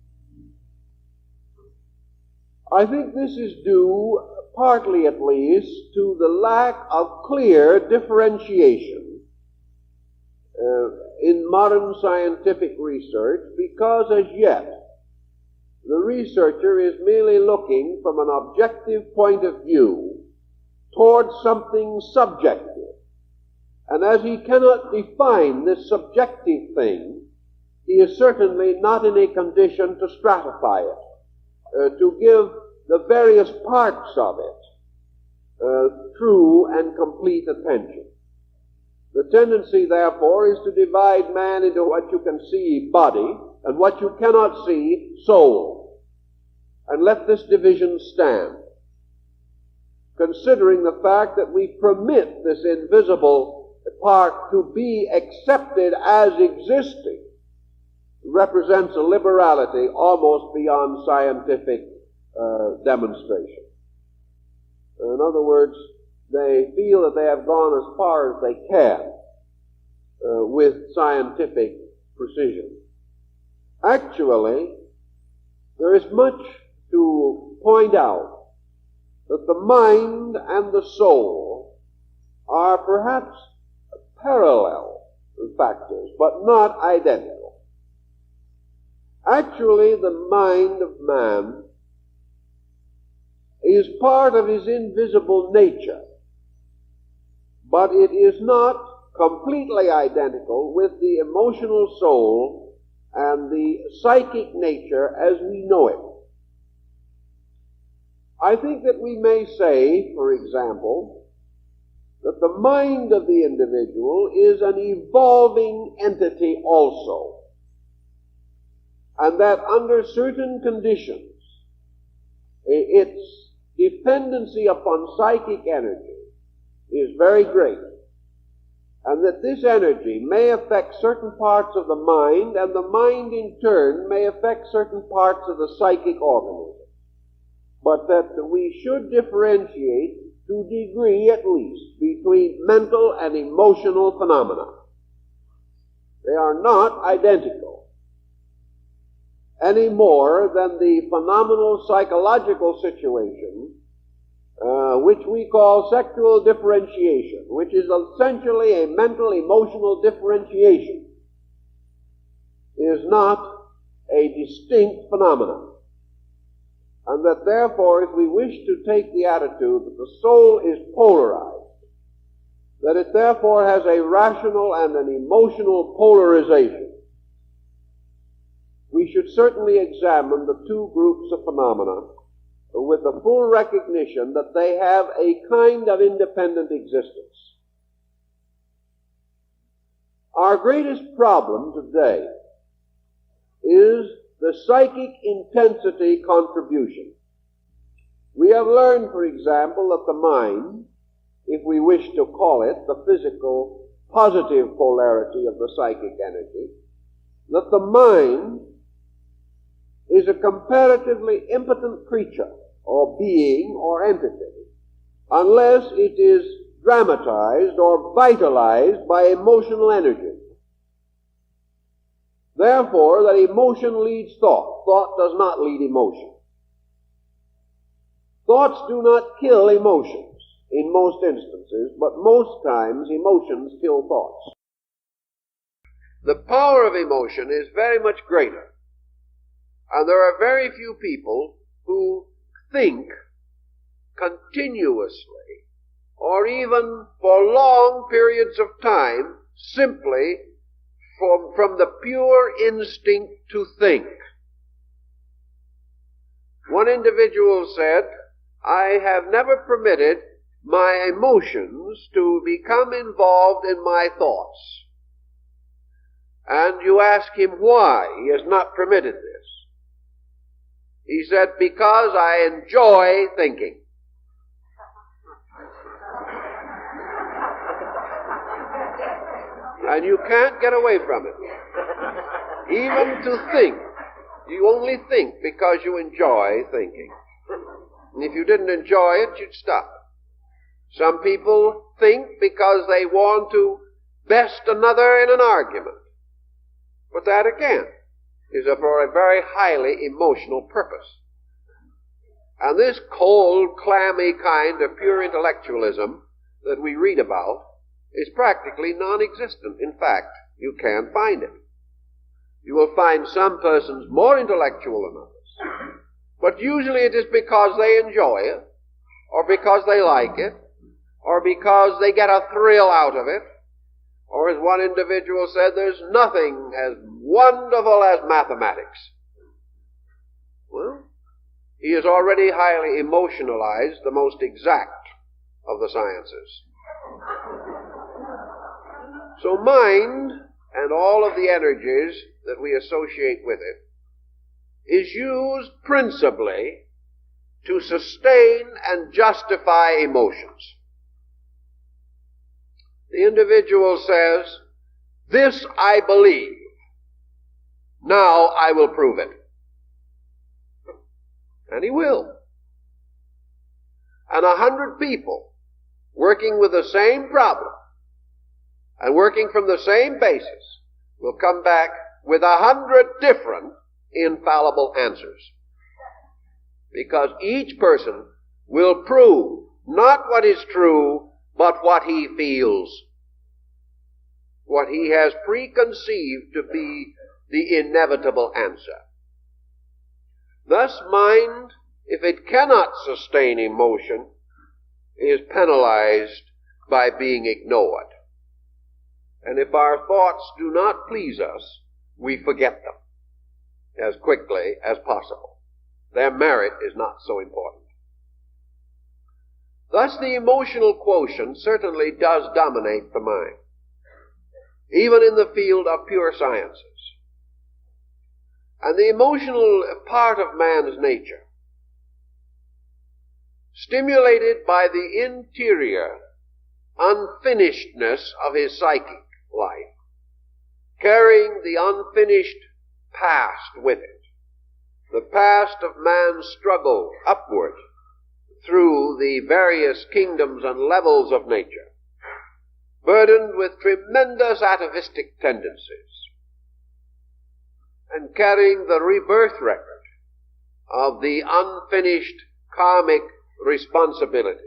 I think this is due, partly at least, to the lack of clear differentiation in modern scientific research, because as yet the researcher is merely looking from an objective point of view towards something subjective. And as he cannot define this subjective thing, he is certainly not in a condition to stratify it, to give the various parts of it true and complete attention. The tendency, therefore, is to divide man into what you can see, body, and what you cannot see, soul, and let this division stand, considering the fact that we permit this invisible part to be accepted as existing represents a liberality almost beyond scientific demonstration. In other words, they feel that they have gone as far as they can with scientific precision. Actually, there is much to point out that the mind and the soul are perhaps parallel factors, but not identical. Actually, the mind of man is part of his invisible nature, but it is not completely identical with the emotional soul and the psychic nature as we know it. I think that we may say, for example, that the mind of the individual is an evolving entity also, and that under certain conditions, its dependency upon psychic energy is very great, and that this energy may affect certain parts of the mind, and the mind in turn may affect certain parts of the psychic organism, but that we should differentiate to degree at least, between mental and emotional phenomena. They are not identical any more than the phenomenal psychological situation which we call sexual differentiation, which is essentially a mental emotional differentiation, is not a distinct phenomenon. And that therefore, if we wish to take the attitude that the soul is polarized, that it therefore has a rational and an emotional polarization, we should certainly examine the two groups of phenomena with the full recognition that they have a kind of independent existence. Our greatest problem today is the psychic intensity contribution. We have learned, for example, that the mind, if we wish to call it the physical positive polarity of the psychic energy, that the mind is a comparatively impotent creature or being or entity unless it is dramatized or vitalized by emotional energy. Therefore, that emotion leads thought. Thought does not lead emotion. Thoughts do not kill emotions in most instances, but most times emotions kill thoughts. The power of emotion is very much greater. And there are very few people who think continuously or even for long periods of time simply from the pure instinct to think. One individual said, "I have never permitted my emotions to become involved in my thoughts." And you ask him why he has not permitted this. He said, "Because I enjoy thinking." And you can't get away from it. Even to think. You only think because you enjoy thinking. And if you didn't enjoy it, you'd stop. Some people think because they want to best another in an argument. But that again is for a very highly emotional purpose. And this cold, clammy kind of pure intellectualism that we read about is practically non-existent. In fact, you can't find it. You will find some persons more intellectual than others, but usually it is because they enjoy it, or because they like it, or because they get a thrill out of it, or as one individual said, there's nothing as wonderful as mathematics. Well, he has already highly emotionalized the most exact of the sciences. So mind and all of the energies that we associate with it is used principally to sustain and justify emotions. The individual says, "This I believe. Now I will prove it." And he will. And 100 people working with the same problem and working from the same basis will come back with 100 different infallible answers. Because each person will prove not what is true, but what he feels, what he has preconceived to be the inevitable answer. Thus, mind, if it cannot sustain emotion, is penalized by being ignored. And if our thoughts do not please us, we forget them as quickly as possible. Their merit is not so important. Thus, the emotional quotient certainly does dominate the mind, even in the field of pure sciences. And the emotional part of man's nature, stimulated by the interior unfinishedness of his psychic life, carrying the unfinished past with it, the past of man's struggle upward through the various kingdoms and levels of nature, burdened with tremendous atavistic tendencies, and carrying the rebirth record of the unfinished karmic responsibilities.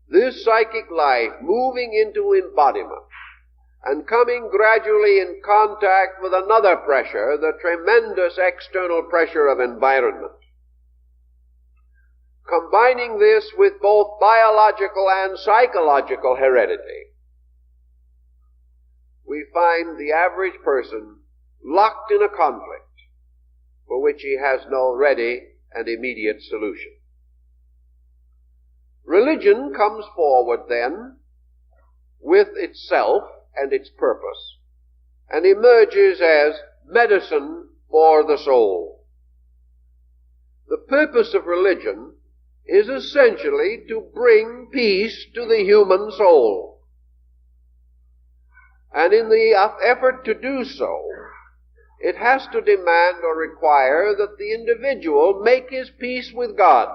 This psychic life moving into embodiment and coming gradually in contact with another pressure, the tremendous external pressure of environment. Combining this with both biological and psychological heredity, we find the average person locked in a conflict for which he has no ready and immediate solution. Religion comes forward then with itself and its purpose, and emerges as medicine for the soul. The purpose of religion is essentially to bring peace to the human soul. And in the effort to do so, it has to demand or require that the individual make his peace with God,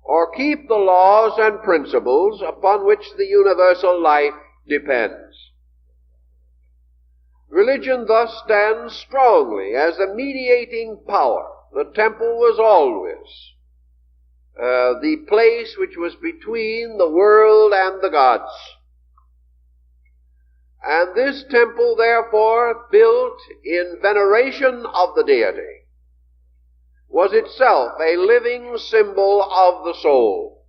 or keep the laws and principles upon which the universal life depends. Religion thus stands strongly as the mediating power. The temple was always the place which was between the world and the gods. And this temple, therefore, built in veneration of the deity, was itself a living symbol of the soul.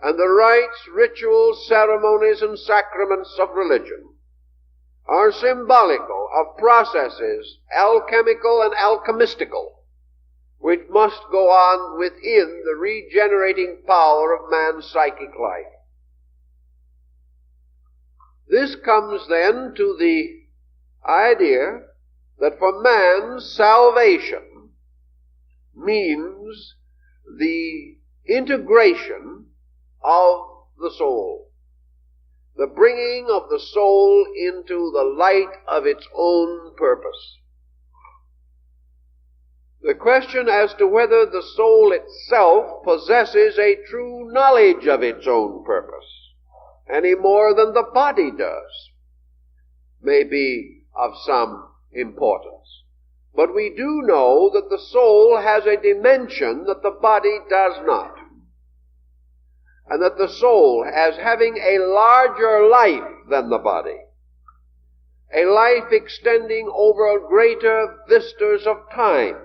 And the rites, rituals, ceremonies, and sacraments of religion are symbolical of processes, alchemical and alchemistical, which must go on within the regenerating power of man's psychic life. This comes then to the idea that for man, salvation means the integration of the soul, the bringing of the soul into the light of its own purpose. The question as to whether the soul itself possesses a true knowledge of its own purpose, any more than the body does, may be of some importance. But we do know that the soul has a dimension that the body does not, and that the soul, as having a larger life than the body, a life extending over greater vistas of time,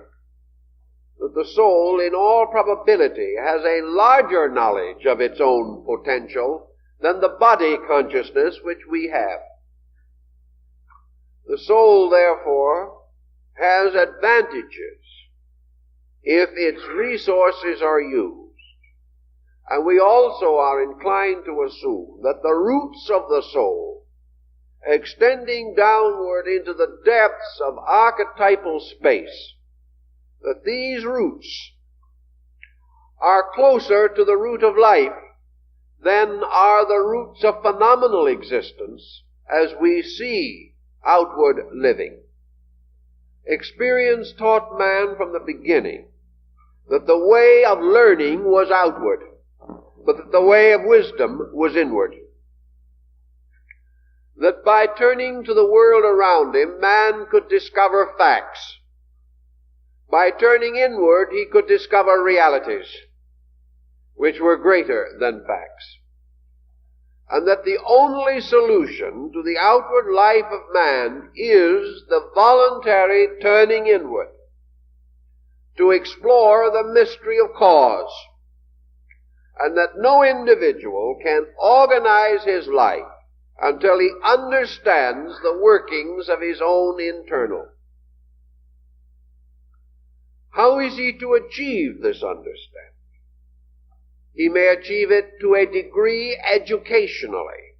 that the soul, in all probability, has a larger knowledge of its own potential than the body consciousness which we have. The soul, therefore, has advantages if its resources are used. And we also are inclined to assume that the roots of the soul, extending downward into the depths of archetypal space, that these roots are closer to the root of life than are the roots of phenomenal existence as we see outward living. Experience taught man from the beginning that the way of learning was outward, but that the way of wisdom was inward. That by turning to the world around him, man could discover facts. By turning inward, he could discover realities which were greater than facts. And that the only solution to the outward life of man is the voluntary turning inward to explore the mystery of cause, and that no individual can organize his life until he understands the workings of his own internal. How is he to achieve this understanding? He may achieve it to a degree educationally,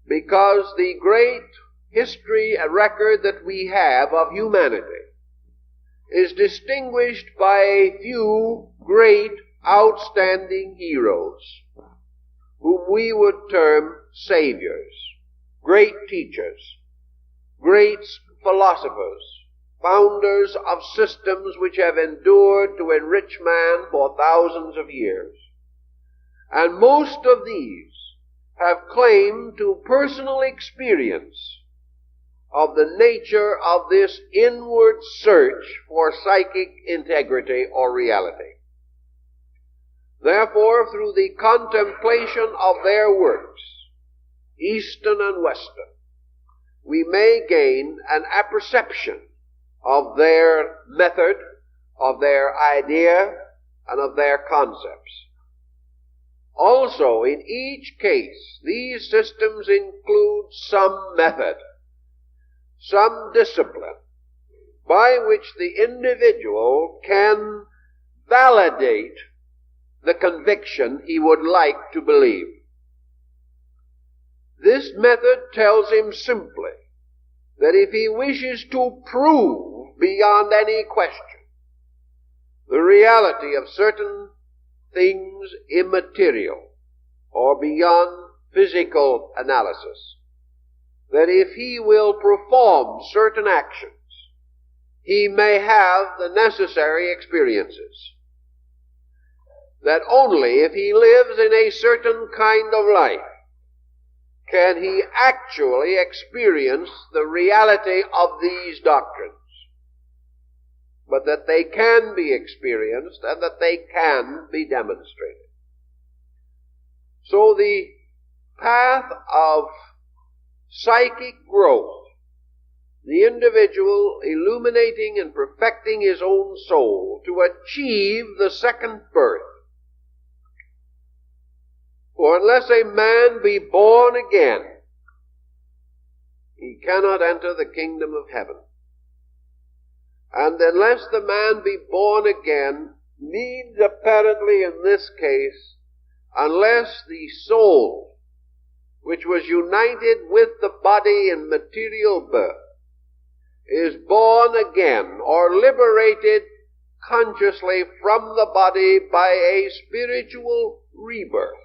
because the great history and record that we have of humanity is distinguished by a few great outstanding heroes, whom we would term saviors, great teachers, great philosophers founders of systems which have endured to enrich man for thousands of years. And most of these have claimed to personal experience of the nature of this inward search for psychic integrity or reality. Therefore, through the contemplation of their works, Eastern and Western, we may gain an apperception of their method, of their idea, and of their concepts. Also, in each case, these systems include some method, some discipline, by which the individual can validate the conviction he would like to believe. This method tells him simply that if he wishes to prove beyond any question the reality of certain things immaterial or beyond physical analysis, that if he will perform certain actions, he may have the necessary experiences. That only if he lives in a certain kind of life can he actually experience the reality of these doctrines, but that they can be experienced and that they can be demonstrated. So the path of psychic growth, the individual illuminating and perfecting his own soul to achieve the second birth. For unless a man be born again, he cannot enter the kingdom of heaven. And unless the man be born again, means apparently in this case, unless the soul, which was united with the body in material birth, is born again or liberated consciously from the body by a spiritual rebirth,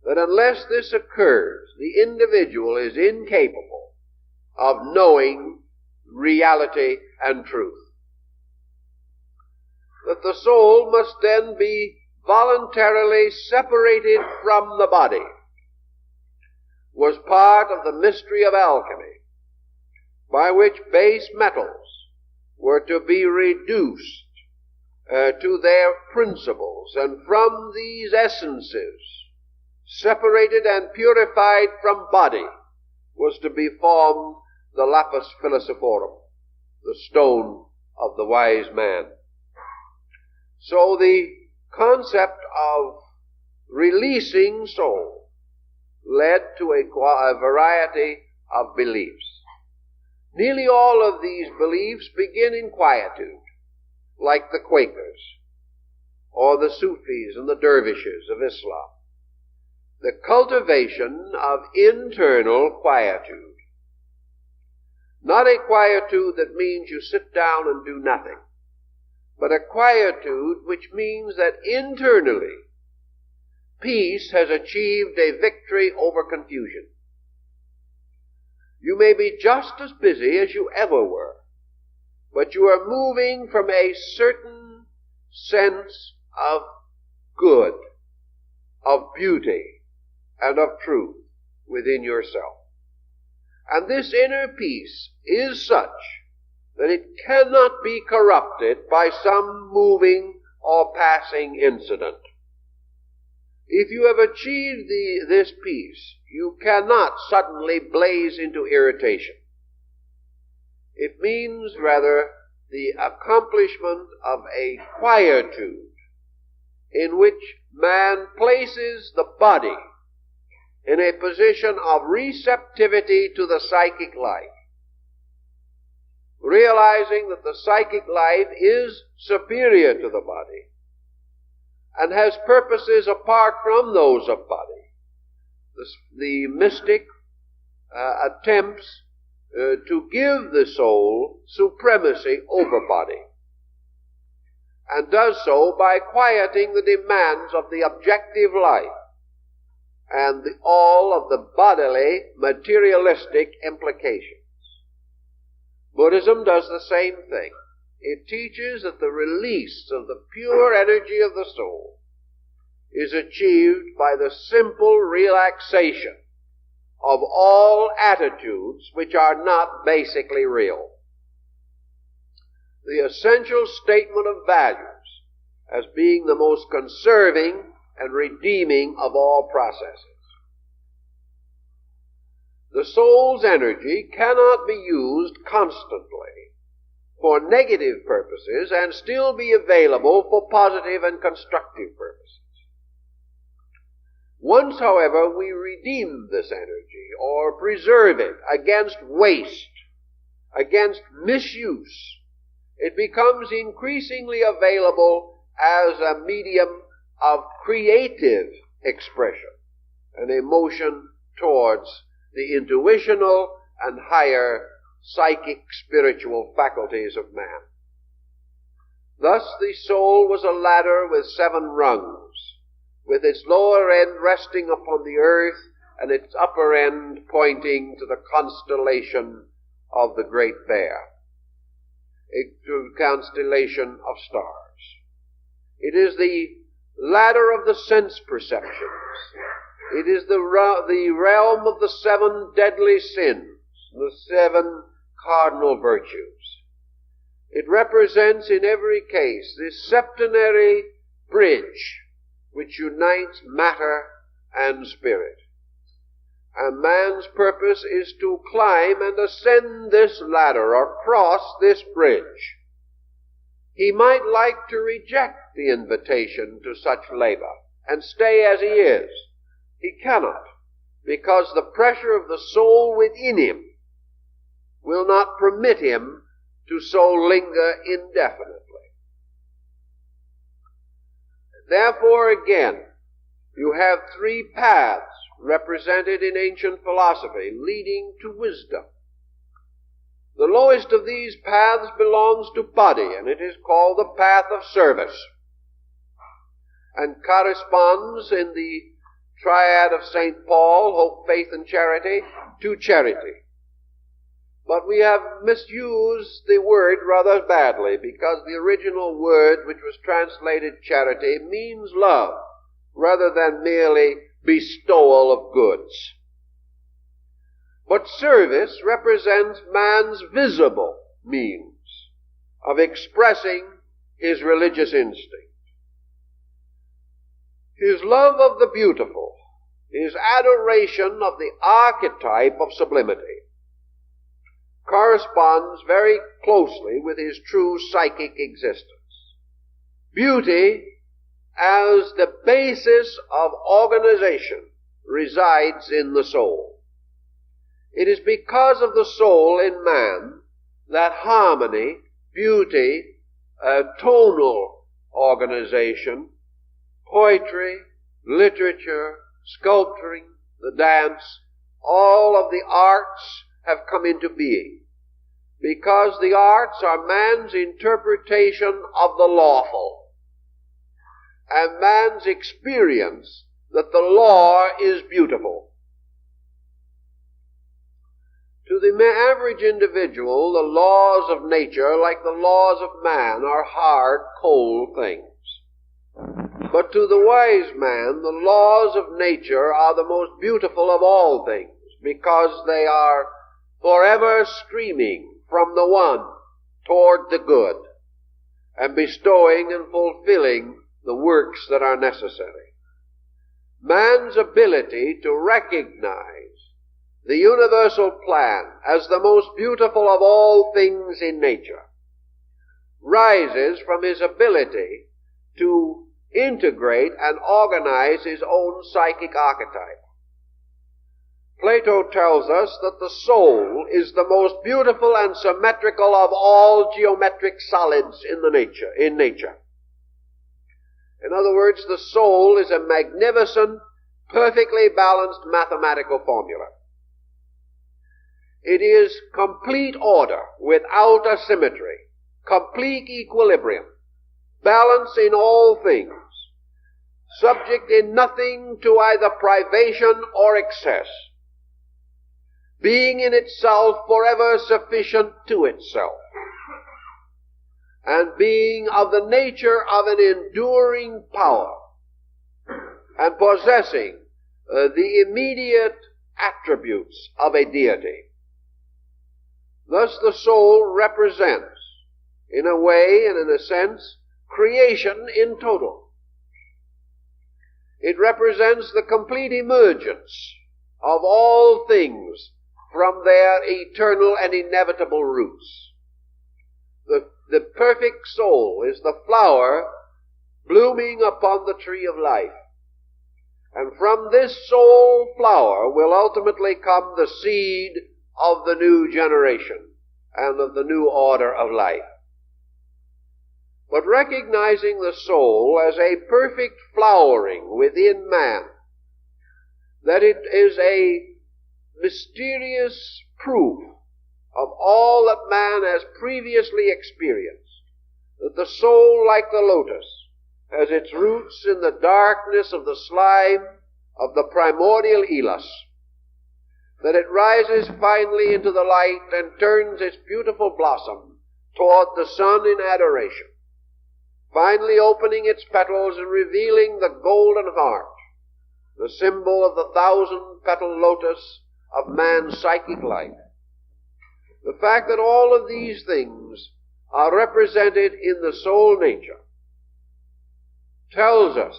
that unless this occurs, the individual is incapable of knowing reality and truth. That the soul must then be voluntarily separated from the body was part of the mystery of alchemy, by which base metals were to be reduced to their principles, and from these essences, separated and purified from body, was to be formed the lapis philosophorum, the stone of the wise man. So the concept of releasing soul led to a variety of beliefs. Nearly all of these beliefs begin in quietude, like the Quakers, or the Sufis and the Dervishes of Islam. The cultivation of internal quietude. Not a quietude that means you sit down and do nothing, but a quietude which means that internally peace has achieved a victory over confusion. You may be just as busy as you ever were, but you are moving from a certain sense of good, of beauty, and of truth within yourself. And this inner peace is such that it cannot be corrupted by some moving or passing incident. If you have achieved this peace, you cannot suddenly blaze into irritation. It means rather the accomplishment of a quietude in which man places the body in a position of receptivity to the psychic life, realizing that the psychic life is superior to the body and has purposes apart from those of body. The mystic attempts to give the soul supremacy over body, and does so by quieting the demands of the objective life and all of the bodily materialistic implications. Buddhism does the same thing. It teaches that the release of the pure energy of the soul is achieved by the simple relaxation of all attitudes which are not basically real. The essential statement of values as being the most conserving and redeeming of all processes. The soul's energy cannot be used constantly for negative purposes and still be available for positive and constructive purposes. Once, however, we redeem this energy or preserve it against waste, against misuse, it becomes increasingly available as a medium of creative expression, an emotion towards the intuitional and higher psychic spiritual faculties of man. Thus the soul was a ladder with 7 rungs, with its lower end resting upon the earth and its upper end pointing to the constellation of the Great Bear, a constellation of stars. It is the ladder of the sense perceptions. It is the realm of the 7 deadly sins, the 7 cardinal virtues. It represents in every case this septenary bridge which unites matter and spirit. And man's purpose is to climb and ascend this ladder or cross this bridge. He might like to reject the invitation to such labor and stay as he is. He cannot, because the pressure of the soul within him will not permit him to so linger indefinitely. Therefore, again, you have 3 paths represented in ancient philosophy leading to wisdom. The lowest of these paths belongs to body, and it is called the path of service, and corresponds in the triad of St. Paul, hope, faith, and charity, to charity. But we have misused the word rather badly, because the original word, which was translated charity, means love, rather than merely bestowal of goods. But service represents man's visible means of expressing his religious instinct. His love of the beautiful, his adoration of the archetype of sublimity, corresponds very closely with his true psychic existence. Beauty, as the basis of organization, resides in the soul. It is because of the soul in man that harmony, beauty, tonal organization, poetry, literature, sculpturing, the dance, all of the arts have come into being, because the arts are man's interpretation of the lawful, and man's experience that the law is beautiful. To the average individual, the laws of nature, like the laws of man, are hard, cold things. But to the wise man, the laws of nature are the most beautiful of all things, because they are forever streaming from the one toward the good, and bestowing and fulfilling the works that are necessary. Man's ability to recognize the universal plan as the most beautiful of all things in nature rises from his ability to integrate and organize his own psychic archetype. Plato tells us that the soul is the most beautiful and symmetrical of all geometric solids in nature. In other words, the soul is a magnificent, perfectly balanced mathematical formula. It is complete order without asymmetry, complete equilibrium, balance in all things, subject in nothing to either privation or excess. being in itself forever sufficient to itself, and being of the nature of an enduring power, and possessing the immediate attributes of a deity. Thus the soul represents, in a way and in a sense, creation in total. It represents the complete emergence of all things from their eternal and inevitable roots. The perfect soul is the flower blooming upon the tree of life. And from this soul flower will ultimately come the seed of the new generation and of the new order of life. But recognizing the soul as a perfect flowering within man, that it is a mysterious proof of all that man has previously experienced, that the soul, like the lotus, has its roots in the darkness of the slime of the primordial Elos, that it rises finally into the light and turns its beautiful blossom toward the sun in adoration, finally opening its petals and revealing the golden heart, the symbol of the 1,000-petal lotus of man's psychic life. The fact that all of these things are represented in the soul nature tells us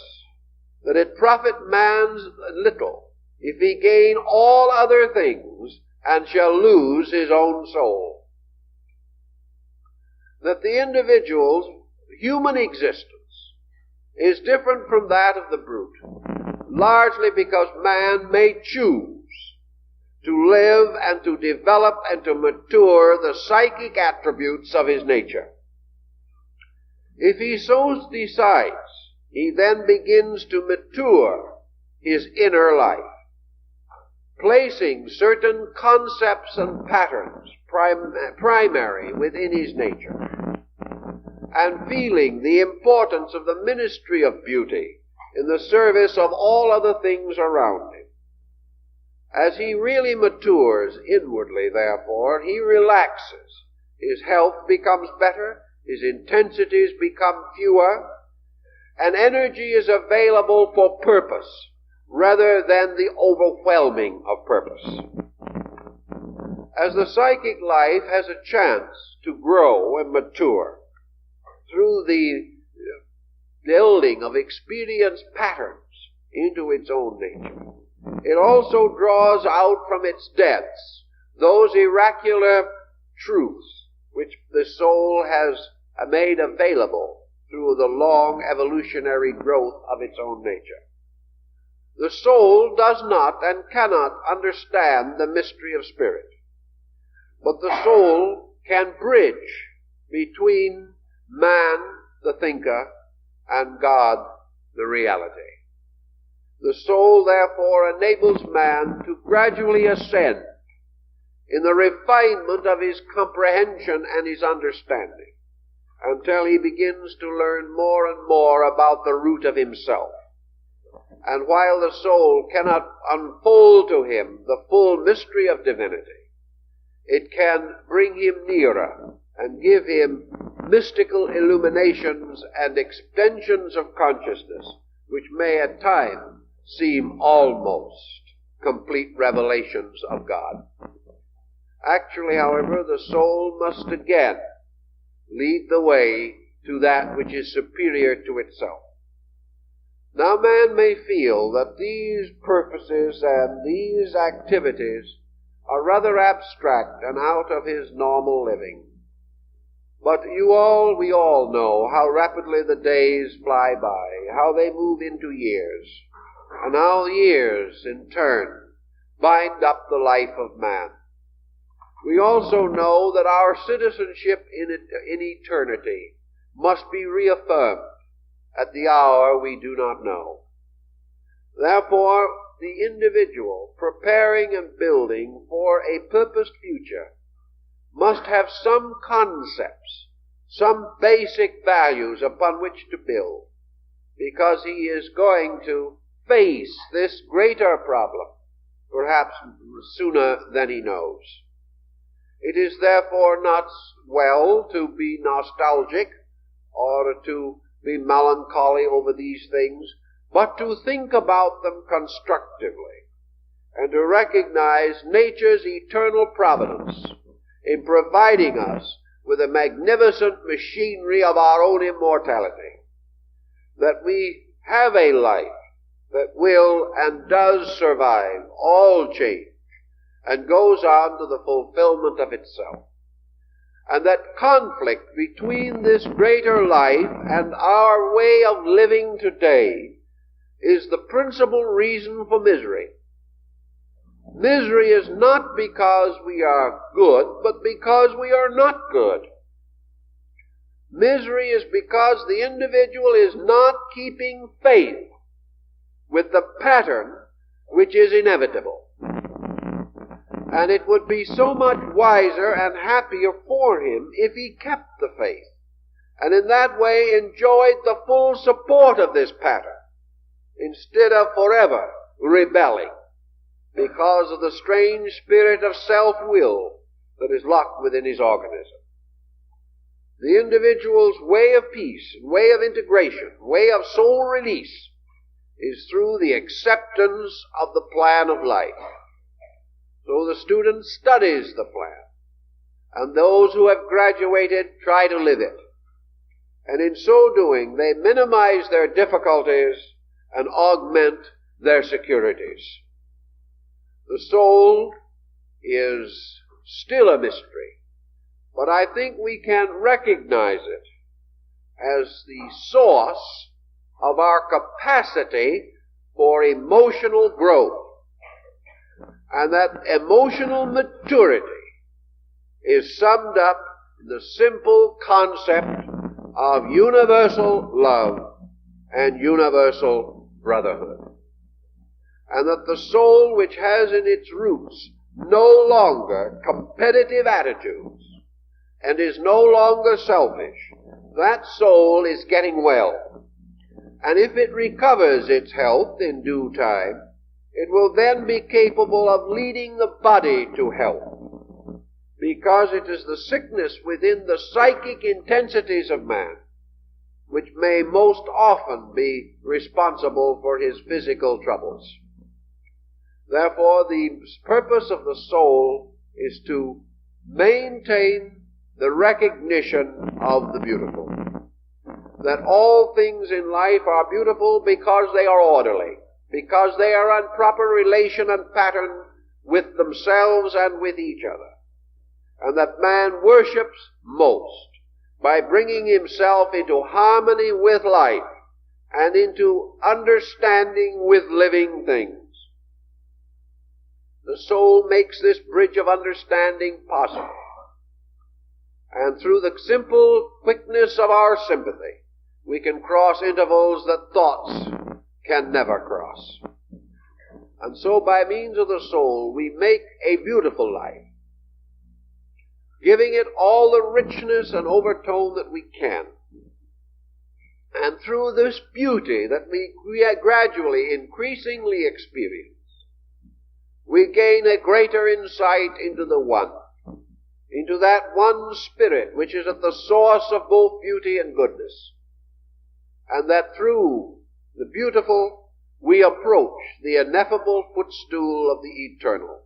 that it profit man's little if he gain all other things and shall lose his own soul. That the individual's human existence is different from that of the brute, largely because man may choose to live and to develop and to mature the psychic attributes of his nature. If he so decides, he then begins to mature his inner life, placing certain concepts and patterns primary within his nature, and feeling the importance of the ministry of beauty in the service of all other things around him. As he really matures inwardly, therefore, he relaxes. His health becomes better, his intensities become fewer, and energy is available for purpose rather than the overwhelming of purpose. As the psychic life has a chance to grow and mature through the building of experience patterns into its own nature, it also draws out from its depths those oracular truths which the soul has made available through the long evolutionary growth of its own nature. The soul does not and cannot understand the mystery of spirit, but the soul can bridge between man, the thinker, and God, the reality. The soul, therefore, enables man to gradually ascend in the refinement of his comprehension and his understanding, until he begins to learn more and more about the root of himself. And while the soul cannot unfold to him the full mystery of divinity, it can bring him nearer and give him mystical illuminations and extensions of consciousness, which may at times seem almost complete revelations of God. Actually, however, the soul must again lead the way to that which is superior to itself. Now, man may feel that these purposes and these activities are rather abstract and out of his normal living. But we all know how rapidly the days fly by, how they move into years, and how years, in turn, bind up the life of man. We also know that our citizenship in eternity must be reaffirmed at the hour we do not know. Therefore, the individual preparing and building for a purposed future must have some concepts, some basic values upon which to build, because he is going to face this greater problem, perhaps sooner than he knows. It is therefore not well to be nostalgic or to be melancholy over these things, but to think about them constructively and to recognize nature's eternal providence in providing us with a magnificent machinery of our own immortality, that we have a life that will and does survive all change and goes on to the fulfillment of itself. And that conflict between this greater life and our way of living today is the principal reason for misery. Misery is not because we are good, but because we are not good. Misery is because the individual is not keeping faith with the pattern which is inevitable. And it would be so much wiser and happier for him if he kept the faith, and in that way enjoyed the full support of this pattern, instead of forever rebelling because of the strange spirit of self-will that is locked within his organism. The individual's way of peace, way of integration, way of soul release is through the acceptance of the plan of life. So the student studies the plan, and those who have graduated try to live it. And in so doing, they minimize their difficulties and augment their securities. The soul is still a mystery, but I think we can recognize it as the source of our capacity for emotional growth. And that emotional maturity is summed up in the simple concept of universal love and universal brotherhood. And that the soul which has in its roots no longer competitive attitudes and is no longer selfish, that soul is getting well. And if it recovers its health in due time, it will then be capable of leading the body to health, because it is the sickness within the psychic intensities of man which may most often be responsible for his physical troubles. Therefore, the purpose of the soul is to maintain the recognition of the beautiful, that all things in life are beautiful because they are orderly, because they are in proper relation and pattern with themselves and with each other, and that man worships most by bringing himself into harmony with life and into understanding with living things. The soul makes this bridge of understanding possible, and through the simple quickness of our sympathy, we can cross intervals that thoughts can never cross. And so by means of the soul, we make a beautiful life, giving it all the richness and overtone that we can. And through this beauty that we gradually, increasingly experience, we gain a greater insight into the one, into that one spirit which is at the source of both beauty and goodness, and that through the beautiful we approach the ineffable footstool of the eternal.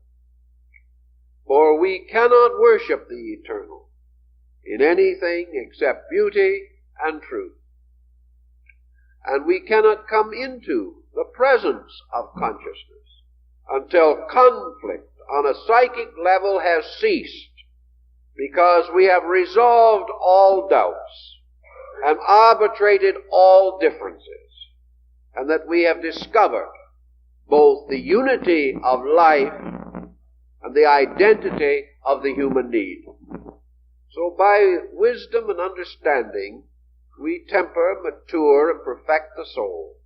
For we cannot worship the eternal in anything except beauty and truth. And we cannot come into the presence of consciousness until conflict on a psychic level has ceased, because we have resolved all doubts and arbitrated all differences, and that we have discovered both the unity of life and the identity of the human need. So by wisdom and understanding, we temper, mature, and perfect the soul,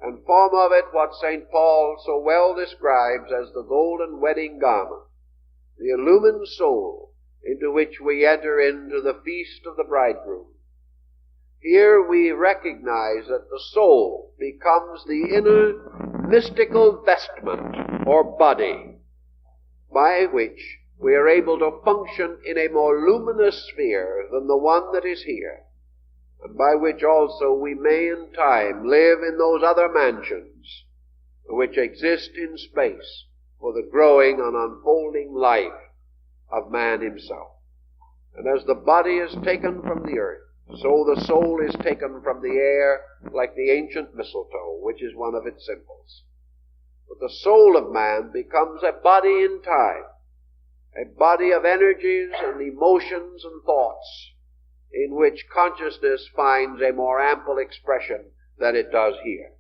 and form of it what St. Paul so well describes as the golden wedding garment, the illumined soul into which we enter into the feast of the bridegroom. Here we recognize that the soul becomes the inner mystical vestment or body by which we are able to function in a more luminous sphere than the one that is here, and by which also we may in time live in those other mansions which exist in space for the growing and unfolding life of man himself. And as the body is taken from the earth, so the soul is taken from the air, like the ancient mistletoe, which is one of its symbols. But the soul of man becomes a body in time, a body of energies and emotions and thoughts, in which consciousness finds a more ample expression than it does here.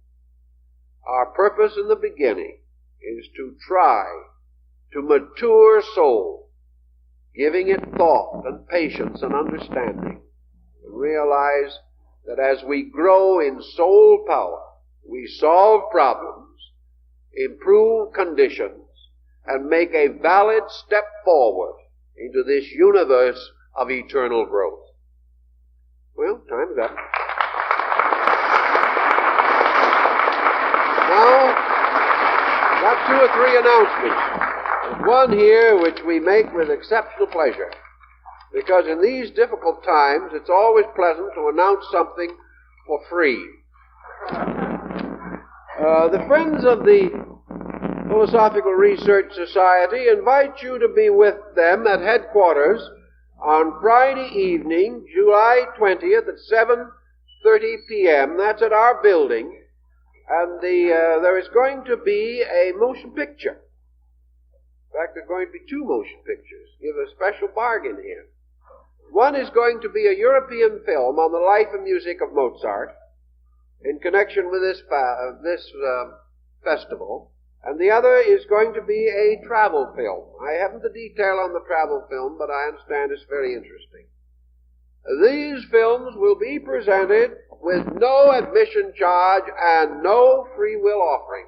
Our purpose in the beginning is to try to mature soul, giving it thought and patience and understanding, and realize that as we grow in soul power, we solve problems, improve conditions, and make a valid step forward into this universe of eternal growth. Well, time is up. Now, got 2 or 3 announcements. There's one here which we make with exceptional pleasure, because in these difficult times it's always pleasant to announce something for free. The Friends of the Philosophical Research Society invite you to be with them at headquarters on Friday evening, July 20th at 7:30 p.m. That's at our building. And there is going to be a motion picture. In fact, there are going to be 2 motion pictures. Give a special bargain here. One is going to be a European film on the life and music of Mozart in connection with this festival. And the other is going to be a travel film. I haven't the detail on the travel film, but I understand it's very interesting. These films will be presented with no admission charge and no free will offering.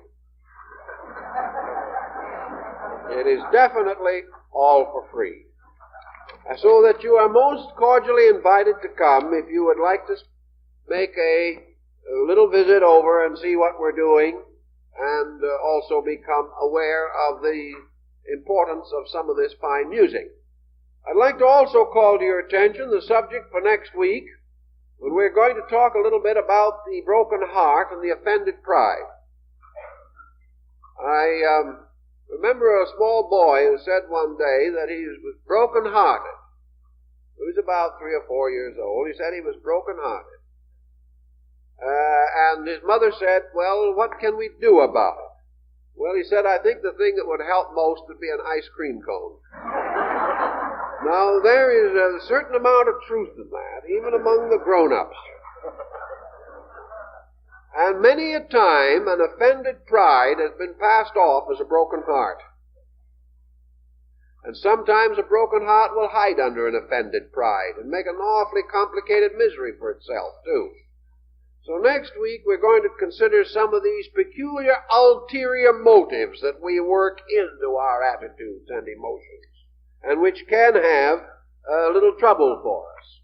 It is definitely all for free. So that you are most cordially invited to come if you would like to make a little visit over and see what we're doing, and also become aware of the importance of some of this fine music. I'd like to also call to your attention the subject for next week, when we're going to talk a little bit about the broken heart and the offended pride. I remember a small boy who said one day that he was broken-hearted. He was about 3 or 4 years old. He said he was broken-hearted. And his mother said, well, what can we do about it? Well, he said, I think the thing that would help most would be an ice cream cone. Now, there is a certain amount of truth in that, even among the grown-ups. And many a time, an offended pride has been passed off as a broken heart. And sometimes a broken heart will hide under an offended pride and make an awfully complicated misery for itself, too. So next week we're going to consider some of these peculiar ulterior motives that we work into our attitudes and emotions, and which can have a little trouble for us.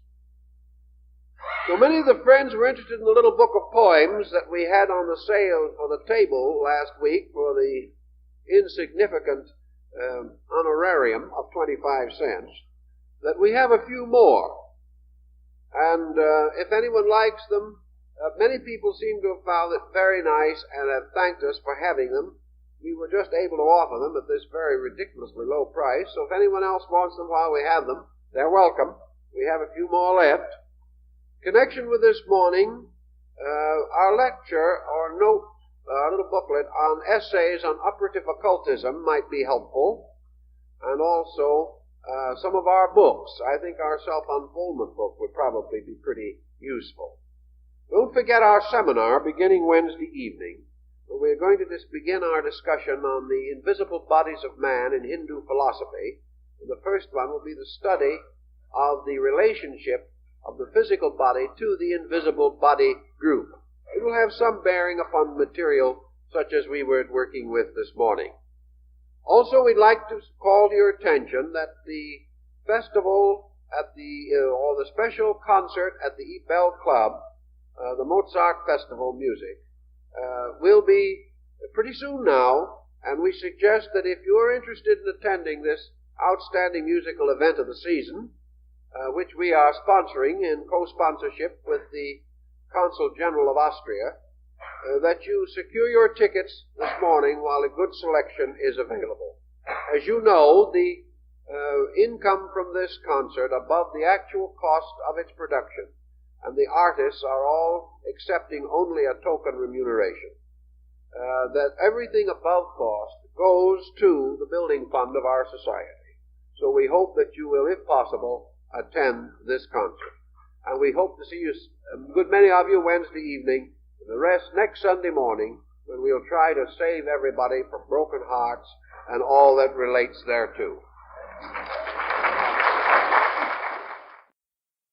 So many of the friends were interested in the little book of poems that we had on the sale for the table last week for the insignificant honorarium of 25 cents, that we have a few more. And if anyone likes them, many people seem to have found it very nice and have thanked us for having them. We were just able to offer them at this very ridiculously low price, so if anyone else wants them while we have them, they're welcome. We have a few more left. In connection with this morning, our lecture or note, our little booklet on essays on operative occultism might be helpful, and also some of our books. I think our self-unfoldment book would probably be pretty useful. Don't forget our seminar beginning Wednesday evening, where we're going to begin our discussion on the invisible bodies of man in Hindu philosophy. And the first one will be the study of the relationship of the physical body to the invisible body group. It will have some bearing upon material such as we were working with this morning. Also, we'd like to call to your attention that the festival at or the special concert at the Bell Club, the Mozart Festival Music, will be pretty soon now, And we suggest that if you're interested in attending this outstanding musical event of the season, which we are sponsoring in co-sponsorship with the Consul General of Austria, that you secure your tickets this morning while a good selection is available. As you know, the income from this concert above the actual cost of its production, and the artists are all accepting only a token remuneration. That everything above cost goes to the building fund of our society. So we hope that you will, if possible, attend this concert. And we hope to see you, a good many of you, Wednesday evening, and the rest next Sunday morning, when we'll try to save everybody from broken hearts and all that relates thereto.